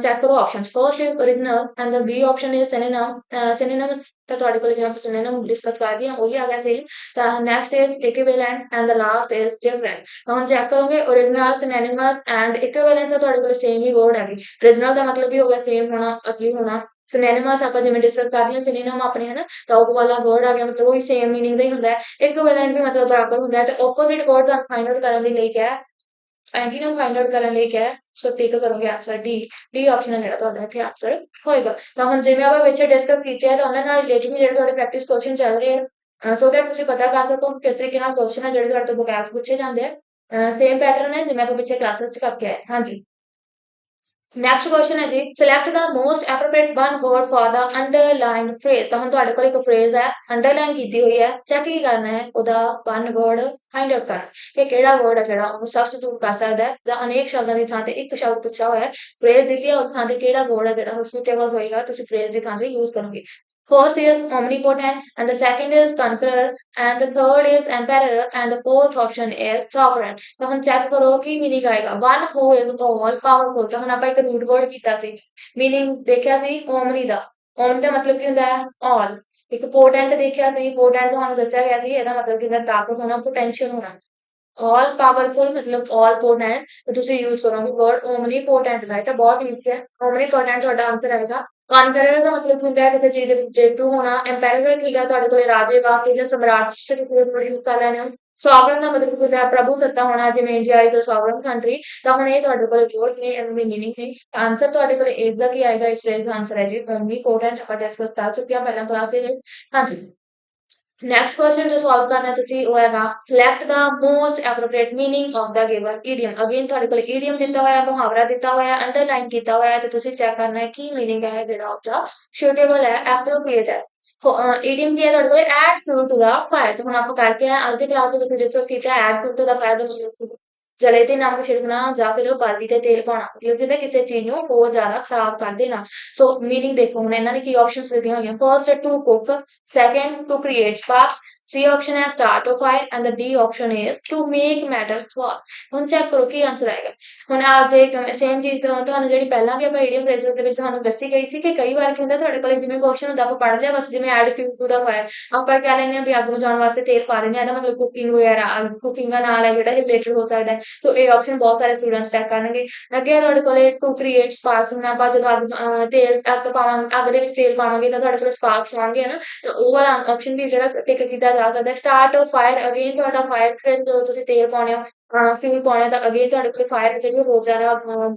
ਚੈੱਕ ਕਰੋ options first is original and the B option is synonym synonym ਤਾਂ ਤੁਹਾਡੇ ਕੋਲ ਜਿਵੇਂ ਆਪਾਂ synonym ਡਿਸਕਸ ਕਰ ਦਿਆਂ ਉਹੀ ਆ ਗਿਆ ਸੇਮ ਤਾਂ next is equivalent and the last is different ਤਾਂ ਹੁਣ ਚੈੱਕ ਕਰੋਗੇ original synonymous ਐਂਡ equivalent ਤਾਂ ਤੁਹਾਡੇ ਕੋਲ ਸੇਮ ਹੀ ਵਰਡ ਹੈਗੇ original ਦਾ ਮਤਲਬ ਵੀ ਹੋ ਗਿਆ ਸੇਮ ਹੋਣਾ ਅਸਲੀ ਹੋਣਾ synonymous ਆਪਾਂ ਜਿਵੇਂ ਡਿਸਕਸ ਕਰ ਲਿਆ synonym ਆਪਣੇ ਹਨਾ ਤਾਂ ਉਹ ਵਾਲਾ ਵਰਡ ਆ ਗਿਆ ਮਤਲਬ ਉਹੀ ਸੇਮ ਮੀਨਿੰਗ ਦਾ ਹੀ ਹੁੰਦਾ ਹੈ ਇਕੁਇਵਲੈਂਟ ਵੀ ਮਤਲਬ ਬਰਾਬਰ ਹੁੰਦਾ ਹੈ ਤੇ ਆਪੋਜ਼ਿਟ ਵਰਡ ਦਾ ਫਾਈਂਡ ਆਊਟ ਕਰਨ ਦੇ ਲਈ ਕਿਹਾ ਐਂਟੀਨਮ ਫਾਈਂਡ ਆਊਟ ਕਰਨ ਲਈ ਕਿਹਾ ਸੋ ਟਿਕ ਕਰੋਗੇ ਆਨਸਰ ਡੀ ਆਪਸ਼ਨ ਹੈ ਜਿਹੜਾ ਤੁਹਾਡਾ ਇੱਥੇ ਆਨਸਰ ਹੋਏਗਾ ਤਾਂ ਹੁਣ ਜਿਵੇਂ ਆਪਾਂ ਪਿੱਛੇ ਡਿਸਕਸ ਕੀਤੇ ਆ ਤਾਂ ਉਹਨਾਂ ਨਾਲ ਰਿਲੇਟਡ ਵੀ ਜਿਹੜੇ ਤੁਹਾਡੇ ਪ੍ਰੈਕਟਿਸ ਕੁਐਸਚਨ ਚੱਲ ਰਹੇ ਆ ਸੋ ਦੈਟ ਤੁਸੀਂ ਪਤਾ ਕਰ ਸਕੋ ਕਿਸ ਤਰੀਕੇ ਨਾਲ ਕੁਐਸਚਨ ਹੈ ਜਿਹੜੇ ਤੁਹਾਡੇ ਤੋਂ ਵੋਕੈਬ ਪੁੱਛੇ ਜਾਂਦੇ ਆ ਸੇਮ ਪੈਟਰਨ ਹੈ ਜਿਵੇਂ ਆਪਾਂ ਪਿੱਛੇ ਕਲਾਸਿਸ ਚ ਕਰਕੇ ਆਏ ਹਾਂਜੀ ਨੈਕਸਟ ਕੁਐਸਚਨ ਹੈ ਜੀ select the most appropriate one word for the underlined phrase ਤਾਂ ਹੁਣ ਤੁਹਾਡੇ ਕੋਲ ਇੱਕ ਫਰੇਜ਼ ਹੈ ਅੰਡਰਲਾਈਨ ਕੀਤੀ ਹੋਈ ਹੈ ਚੈੱਕ ਕੀ ਕਰਨਾ ਹੈ ਉਹਦਾ ਵਨ ਵਰਡ ਫਾਈਂਡ ਆਊਟ ਕਰਨਾ ਕਿ ਕਿਹੜਾ ਵਰਡ ਹੈ ਜਿਹੜਾ ਉਹਨੂੰ ਸਬਸਟੀਟਿਊਟ ਕਰ ਸਕਦਾ ਹੈ ਜਾਂ ਅਨੇਕ ਸ਼ਬਦਾਂ ਦੀ ਥਾਂ ਤੇ ਇੱਕ ਸ਼ਬਦ ਪੁੱਛਿਆ ਹੋਇਆ ਹੈ ਫਰੇਜ਼ ਦਿੱਤੀ ਹੈ ਉਸ ਥਾਂ ਤੇ ਕਿਹੜਾ ਵਰਡ ਹੈ ਜਿਹੜਾ ਸੁਟੇਬਲ ਹੋਏਗਾ ਤੁਸੀਂ ਫਰੇਜ਼ ਦੀ ਥਾਂ ਤੇ ਯੂਜ਼ ਕਰੋਗੇ First is omnipotent, and the second is conqueror, and the third is emperor, and the fourth option is sovereign. ਤਾਂ ਹੁਣ ਚੈੱਕ ਕਰੋ ਕੀ ਮੀਨਿੰਗ ਆਏਗਾ one who is all powerful ਤਾਂ ਹੁਣ ਆਪਾਂ ਇੱਕ ਰੂਟ ਵਰਡ ਕੀਤਾ ਸੀ ਮੀਨਿੰਗ ਦੇਖਿਆ ਸੀ ਓਮਨੀ ਦਾ ਓਮਨੀ ਦਾ ਮਤਲਬ ਕੀ ਹੁੰਦਾ ਹੈ all ਇੱਕ ਪੋਟੈਂਟ ਦੇਖਿਆ ਸੀ ਪੋਟੈਂਟ ਤੁਹਾਨੂੰ ਦੱਸਿਆ ਗਿਆ ਸੀ ਇਹਦਾ ਮਤਲਬ ਕੀ ਹੁੰਦਾ ਤਾਕਤ ਹੋਣਾ ਪੋਟੈਂਸ਼ੀਅਲ ਹੋਣਾ all powerful मतलब all potent तो ਤੁਸੀਂ यूज करोगे वर्ड omnipotent ਦਾ ਇਹ ਤਾਂ ਬਹੁਤ ਈਜ਼ੀ ਹੈ omnipotent ਤੁਹਾਡਾ ਆਨਸਰ ਆਏਗਾ ਕਨਕਰਰ ਦਾ ਮਤਲਬ ਹੁੰਦਾ ਹੈ ਕਿਸੇ ਚੀਜ਼ ਦੇ ਜੇਤੂ ਹੋਣਾ ਐਮਪੈਰਰ ਕੀ ਹੈ ਤੁਹਾਡੇ ਕੋਲ ਰਾਜੇ ਵਾ ਜਾਂ ਸਮਰਾਟ ਤੇ ਤੁਸੀਂ ਯੂਜ਼ ਕਰ ਲੈਣੇ ਹੋ ਸੋਵਰਨ ਦਾ ਮਤਲਬ ਹੁੰਦਾ ਹੈ ਪ੍ਰਭੂ ਸੱਤਾ ਹੋਣਾ ਜਿਵੇਂ India is a sovereign country ਤਾਂ ਹੁਣ ਇਹ ਤੁਹਾਡੇ ਕੋਲ ਵਰਡ ਨੇ ਇਹਦੀ ਮੀਨਿੰਗ ਨੇ ਆਨਸਰ ਤੁਹਾਡੇ ਕੋਲ ਇਸ ਦਾ ਕੀ ਆਏਗਾ ਇਸ ਫਰੇਜ਼ ਦਾ ਆਨਸਰ ਹੈ ਜੀ omnipotent ਆਪਾਂ ਡਿਸਕਸ ਕਰ ਚੁੱਕੇ ਹਾਂ ਪਹਿਲਾਂ ਕਲਾਸ ਦੇ ਵਿੱਚ ਹਾਂਜੀ ਨੈਕਸਟ ਕੁਐਸਚਨ ਜੋ ਸੋਲਵ ਕਰਨਾ ਤੁਸੀਂ ਉਹ ਹੈਗਾ select the most appropriate meaning of the given idiom again ਤੁਹਾਡੇ ਕੋਲ ਈਡੀਅਮ ਦਿੱਤਾ ਹੋਇਆ ਮੁਹਾਵਰਾ ਦਿੱਤਾ ਹੋਇਆ ਅੰਡਰਲਾਈਨ ਕੀਤਾ ਹੋਇਆ ਤੇ ਤੁਸੀਂ ਚੈੱਕ ਕਰਨਾ ਹੈ ਕੀ ਮੀਨਿੰਗ ਹੈ ਜਿਹੜਾ ਉਹਦਾ ਸੁਟੇਬਲ ਹੈ ਐਪਰੋਪ੍ਰੀਏਟ ਹੈ ਈਡੀਅਮ ਕੀ ਹੈ ਤੁਹਾਡੇ ਕੋਲ add fuel to the fire ਤੇ ਹੁਣ ਆਪਾਂ ਕਰਕੇ ਆਏ ਅੱਗੇ ਕਲਾਸ ਦੇ ਵਿੱਚ ਡਿਸਕਸ ਕੀਤਾ add fuel to the fire ਦਾ ਮਤਲਬ ਜਲੇ ਤੇ ਨਮਕ ਛਿੜਕਣਾ ਜਾਂ ਫਿਰ ਬਾਲਦੀ ਤੇ ਤੇਲ ਪਾਉਣਾ ਮਤਲਬ ਕਿ ਕਿਸੇ ਚੀਜ਼ ਨੂੰ ਹੋਰ ਜ਼ਿਆਦਾ ਖਰਾਬ ਕਰ ਦੇਣਾ ਸੋ ਮੀਨਿੰਗ ਦੇਖੋ ਹੁਣ ਇਹਨਾਂ ਨੇ ਕੀ ਆਪਸ਼ਨਸ ਦਿੱਤੀਆਂ ਹੋਈਆਂ first to cook second to create sparks C option है start a fire and the D option is to make matter fall ਹੁਣ ਚੈੱਕ ਕਰੋ ਕੀ ਆਨਸਰ ਆਏਗਾ ਹੁਣ ਆ ਜੇ ਸੇਮ ਚੀਜ਼ ਤੁਹਾਨੂੰ ਜਿਹੜੀ ਪਹਿਲਾਂ ਵੀ ਆਪਾਂ ਈਡੀਅਮ ਫਰੇਜ਼ਸ ਦੇ ਵਿੱਚ ਤੁਹਾਨੂੰ ਦੱਸੀ ਗਈ ਸੀ ਕਿ ਕਈ ਵਾਰ ਕੀ ਹੁੰਦਾ ਤੁਹਾਡੇ ਕੋਲ ਜਿਵੇਂ ਕੁਐਸਚਨ ਹੁੰਦਾ ਆਪਾਂ ਪੜ੍ਹ ਲਿਆ ਬਸ ਜਿਵੇਂ add fuel to the fire ਆਪਾਂ ਕਹਿ ਲੈਂਦੇ ਹਾਂ ਵੀ ਅੱਗ ਬੁਝਾਉਣ ਵਾਸਤੇ ਤੇਲ ਪਾ ਦਿੰਦੇ ਹਾਂ ਇਹਦਾ ਮਤਲਬ ਕੁਕਿੰਗ ਵਗੈਰਾ ਕੁਕਿੰਗ ਦਾ ਨਾਲ ਹੈ ਜਿਹੜਾ ਰਿਲੇਟਡ ਹੋ ਸਕਦਾ ਹੈ ਸੋ ਇਹ ਆਪਸ਼ਨ ਬਹੁਤ ਸਾਰੇ ਸਟੂਡੈਂਟਸ ਚੈੱਕ ਕਰਨਗੇ ਅੱਗੇ ਤੁਹਾਡੇ ਕੋਲੇ ਟੂ ਕ੍ਰੀਏਟ ਸਪਾਰਕਸ ਹੁਣ ਆਪਾਂ ਜਦੋਂ ਤੇਲ ਅੱਗ ਪਾਵਾਂਗੇ ਅੱਗ ਦੇ ਵਿੱਚ ਤੇਲ ਪਾਵਾਂਗੇ ਤਾਂ ਤੁਹਾਡੇ ਕੋਲ ਸਪਾਰਕਸ ਆਉਣਗੇ ਨਾ ਤਾਂ ਉਹ ਵਾਲਾ ਆਪਸ਼ਨ ਵੀ ਜਿਹੜਾ ਟਿਕ ਕੀਤਾ ਜਾ ਸਕਦਾ ਸਟਾਰਟ ਫਾਇਰ ਅਗੇਨ ਤੁਹਾਡਾ ਫਾਇਰ ਜਦੋਂ ਤੁਸੀਂ ਤੇਲ ਪਾਉਣੇ ਹੋ ਫਿਊਲ ਪਾਉਣਾ ਤਾਂ ਅਗੇਨ ਤੁਹਾਡੇ ਕੋਲ ਫਾਇਰ ਜਿਹੜੀ ਹੋ ਜ਼ਿਆਦਾ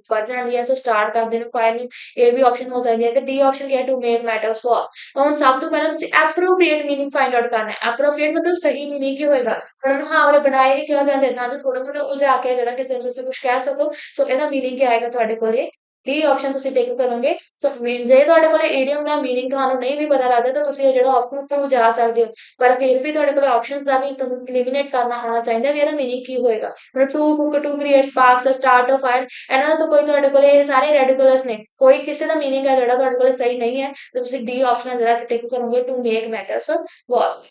ਵੱਧ ਜਾਂਦੀ ਹੈ ਸੋ ਸਟਾਰਟ ਕਰਦੇ ਨੇ ਫਾਇਰ ਨੂੰ ਇਹ ਵੀ ਆਪਸ਼ਨ ਹੋ ਸਕਦੀ ਹੈ ਤੇ ਡੀ ਆਪਸ਼ਨ ਕੀ ਹੈ ਟੂ ਮੇਕ ਮੈਟਰ ਫॉर ਹੁਣ ਸਭ ਤੋਂ ਪਹਿਲਾਂ ਤੁਸੀਂ ਐਪਰੋਪ੍ਰੀਏਟ ਮੀਨਿੰਗ ਫਾਈਂਡ ਆਊਟ ਕਰਨਾ ਹੈ ਐਪਰੋਪ੍ਰੀਏਟ ਮਤਲਬ ਸਹੀ ਮੀਨਿੰਗ ਕੀ ਹੋਏਗਾ ਹੁਣ ਮੁਹਾਵਰੇ ਬਣਾਏ ਹੀ ਕਿਉਂ ਜਾਂਦੇ ਤਾਂ ਥੋੜਾ ਥੋੜਾ ਉਲਝਾ ਕੇ ਜਿਹੜਾ ਕਿਸੇ ਨੂੰ ਤੁਸੀਂ ਕੁਝ ਕਹਿ ਸਕੋ ਸੋ ਇਹਦਾ ਮੀਨਿੰਗ ਕੀ ਆਏਗਾ ਤੁਹਾਡੇ ਕੋਲੇ ਡੀ ਆਪਸ਼ਨ ਤੁਸੀਂ ਟਿਕ ਕਰੋਗੇ ਸੋ ਜੇ ਤੁਹਾਡੇ ਕੋਲੇ ਈਡੀਅਮ ਦਾ ਮੀਨਿੰਗ ਤੁਹਾਨੂੰ ਨਹੀਂ ਵੀ ਪਤਾ ਲੱਗਦਾ ਤਾਂ ਤੁਸੀਂ ਇਹ ਜਿਹੜਾ ਆਪਸ਼ਨ ਤੋਂ ਜਾ ਸਕਦੇ ਹੋ ਪਰ ਫਿਰ ਵੀ ਤੁਹਾਡੇ ਕੋਲ ਆਪਸ਼ਨਸ ਦਾ ਵੀ ਤੁਹਾਨੂੰ ਐਲੀਮੀਨੇਟ ਕਰਨਾ ਹੋਣਾ ਚਾਹੀਦਾ ਵੀ ਇਹਦਾ ਮੀਨਿੰਗ ਕੀ ਹੋਏਗਾ ਹੁਣ to cook to create sparks start a fire ਇਹਨਾਂ ਦਾ ਤਾਂ ਕੋਈ ਤੁਹਾਡੇ ਕੋਲੇ ਇਹ ਸਾਰੇ ਰੈਡੀਕੂਲਸ ਨੇ ਕੋਈ ਕਿਸੇ ਦਾ ਮੀਨਿੰਗ ਹੈ ਜਿਹੜਾ ਤੁਹਾਡੇ ਕੋਲੇ ਸਹੀ ਨਹੀਂ ਹੈ ਤਾਂ ਤੁਸੀਂ ਡੀ ਆਪਸ਼ਨ ਜਿਹੜਾ ਟਿਕ ਕਰੋਗੇ ਟੂ ਮੇਕ ਮੈਟਰਸ ਵਾਸ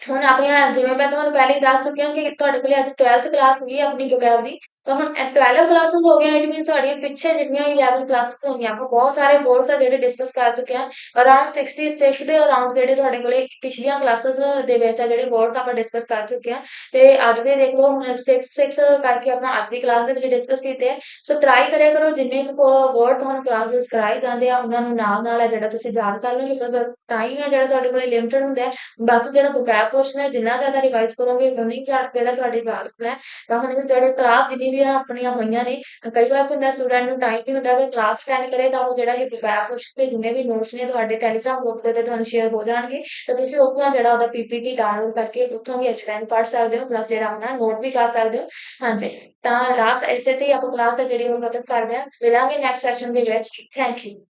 ਹੁਣ ਆਪਣੀਆਂ ਜਿਵੇਂ ਮੈਂ ਤੁਹਾਨੂੰ ਪਹਿਲੇ ਹੀ ਦੱਸ ਚੁੱਕੀ ਹਾਂ ਕਿ ਤੁਹਾਡੇ ਕੋਲੇ ਅੱਜ 12th ਕਲਾਸ ਹੋਈ ਹੈ ਆਪਣੀ vocab ਦੀ ਤਾਂ ਹੁਣ 12 ਕਲਾਸਿਸ ਹੋ ਗਈਆਂ, ਇਟ ਮੀਨਸ ਸਾਡੀਆਂ ਪਿੱਛੇ ਜਿੰਨੀਆਂ 11 ਕਲਾਸਿਸ ਹੋਈਆਂ, ਆਪਾਂ ਬਹੁਤ ਸਾਰੇ ਬੋਰਡਸ ਆ ਜਿਹੜੇ ਡਿਸਕਸ ਕਰ ਚੁੱਕੇ ਹਾਂ। ਅਰਾਊਂਡ 66 ਦੇ ਅਰਾਊਂਡ ਜਿਹੜੇ ਤੁਹਾਡੇ ਕੋਲੇ ਪਿਛਲੀਆਂ ਕਲਾਸਿਸ ਦੇ ਵਿੱਚ ਆ ਜਿਹੜੇ ਬੋਰਡ ਆਪਾਂ ਡਿਸਕਸ ਕਰ ਚੁੱਕੇ ਹਾਂ। ਤੇ ਅੱਜ ਦੇ ਦੇਖ ਲਓ ਹੁਣ 6 ਕਰਕੇ ਆਪਾਂ ਅੱਜ ਦੀ ਕਲਾਸ ਦੇ ਵਿੱਚ ਡਿਸਕਸ ਕੀਤੇ ਆ। ਸੋ ਟਰਾਈ ਕਰਿਆ ਕਰੋ ਜਿੰਨੇ ਕੁ ਵਰਡ ਤੁਹਾਨੂੰ ਕਲਾਸ ਵਿੱਚ ਕਰਾਏ ਜਾਂਦੇ ਆ ਉਹਨਾਂ ਨੂੰ ਨਾਲ ਹੈ ਜਿਹੜਾ ਤੁਸੀਂ ਯਾਦ ਕਰ ਲਓ, ਬਿਕਾਜ਼ ਟਾਈਮ ਹੈ ਜਿਹੜਾ ਤੁਹਾਡੇ ਕੋਲੇ ਲਿਮਟਡ ਹੁੰਦਾ ਹੈ। ਬਾਕੀ ਜਿਹੜਾ vocab portion ਹੈ ਜਿੰਨਾ ਜ਼ਿਆਦਾ ਰਿਵਾਈਜ਼ ਕਰੋਗੇ ਉਨੀ ਜ਼ਿਆਦਾ ਜਿਹੜਾ ਤੁਹਾਡੇ ਯਾਦ ਹੋਣਾ ਹੈ। ਤਾਂ ਹੁਣ ਜਿਹੜੇ ਕਲਾਸ ਜਿੰਨੀ ਵੀ ਆਪਣੀਆਂ ਹੋਈਆਂ ਨੇ, ਕਈ ਵਾਰ ਹੁੰਦਾ ਸਟੂਡੈਂਟ ਨੂੰ ਟਾਈਮ ਨਹੀਂ ਹੁੰਦਾ ਕਿ ਕਲਾਸ ਅਟੈਂਡ ਕਰੇ, ਤਾਂ ਉਹ ਜਿਹੜਾ ਇਹ vocab portion ਤੇ ਜਿੰਨੇ ਵੀ ਨੋਟਸ ਨੇ ਤੁਹਾਡੇ ਟੈਲੀਗ੍ਰਾਮ ਗਰੁੱਪ ਦੇ ਉੱਤੇ ਤੁਹਾਨੂੰ ਸ਼ੇਅਰ ਹੋ ਜਾਣਗੇ। ਤਾਂ ਤੁਸੀਂ ਉੱਥੋਂ ਜਿਹੜਾ ਉਹਦਾ ਪੀਪੀਟੀ ਡਾਊਨਲੋਡ ਕਰਕੇ ਉੱਥੋਂ ਵੀ ਐਕਸਪਲੇਨ ਪੜ੍ਹ ਸਕਦੇ ਹੋ, ਪਲੱਸ ਜਿਹੜਾ ਆਪਣਾ ਨੋਟ ਵੀ ਕਰ ਸਕਦੇ ਹੋ। ਹਾਂਜੀ, ਤਾਂ ਲਾਸਟ ਇੱਥੇ ਤੇ ਹੀ ਆਪਾਂ ਕਲਾਸ ਦਾ ਜਿਹੜੀ ਉਹ ਖਤਮ ਕਰਦੇ ਹਾਂ। ਮਿਲਾਂਗੇ ਨੈਕਸਟ ਸੈਸ਼ਨ ਦੇ ਵਿੱਚ। Thank you.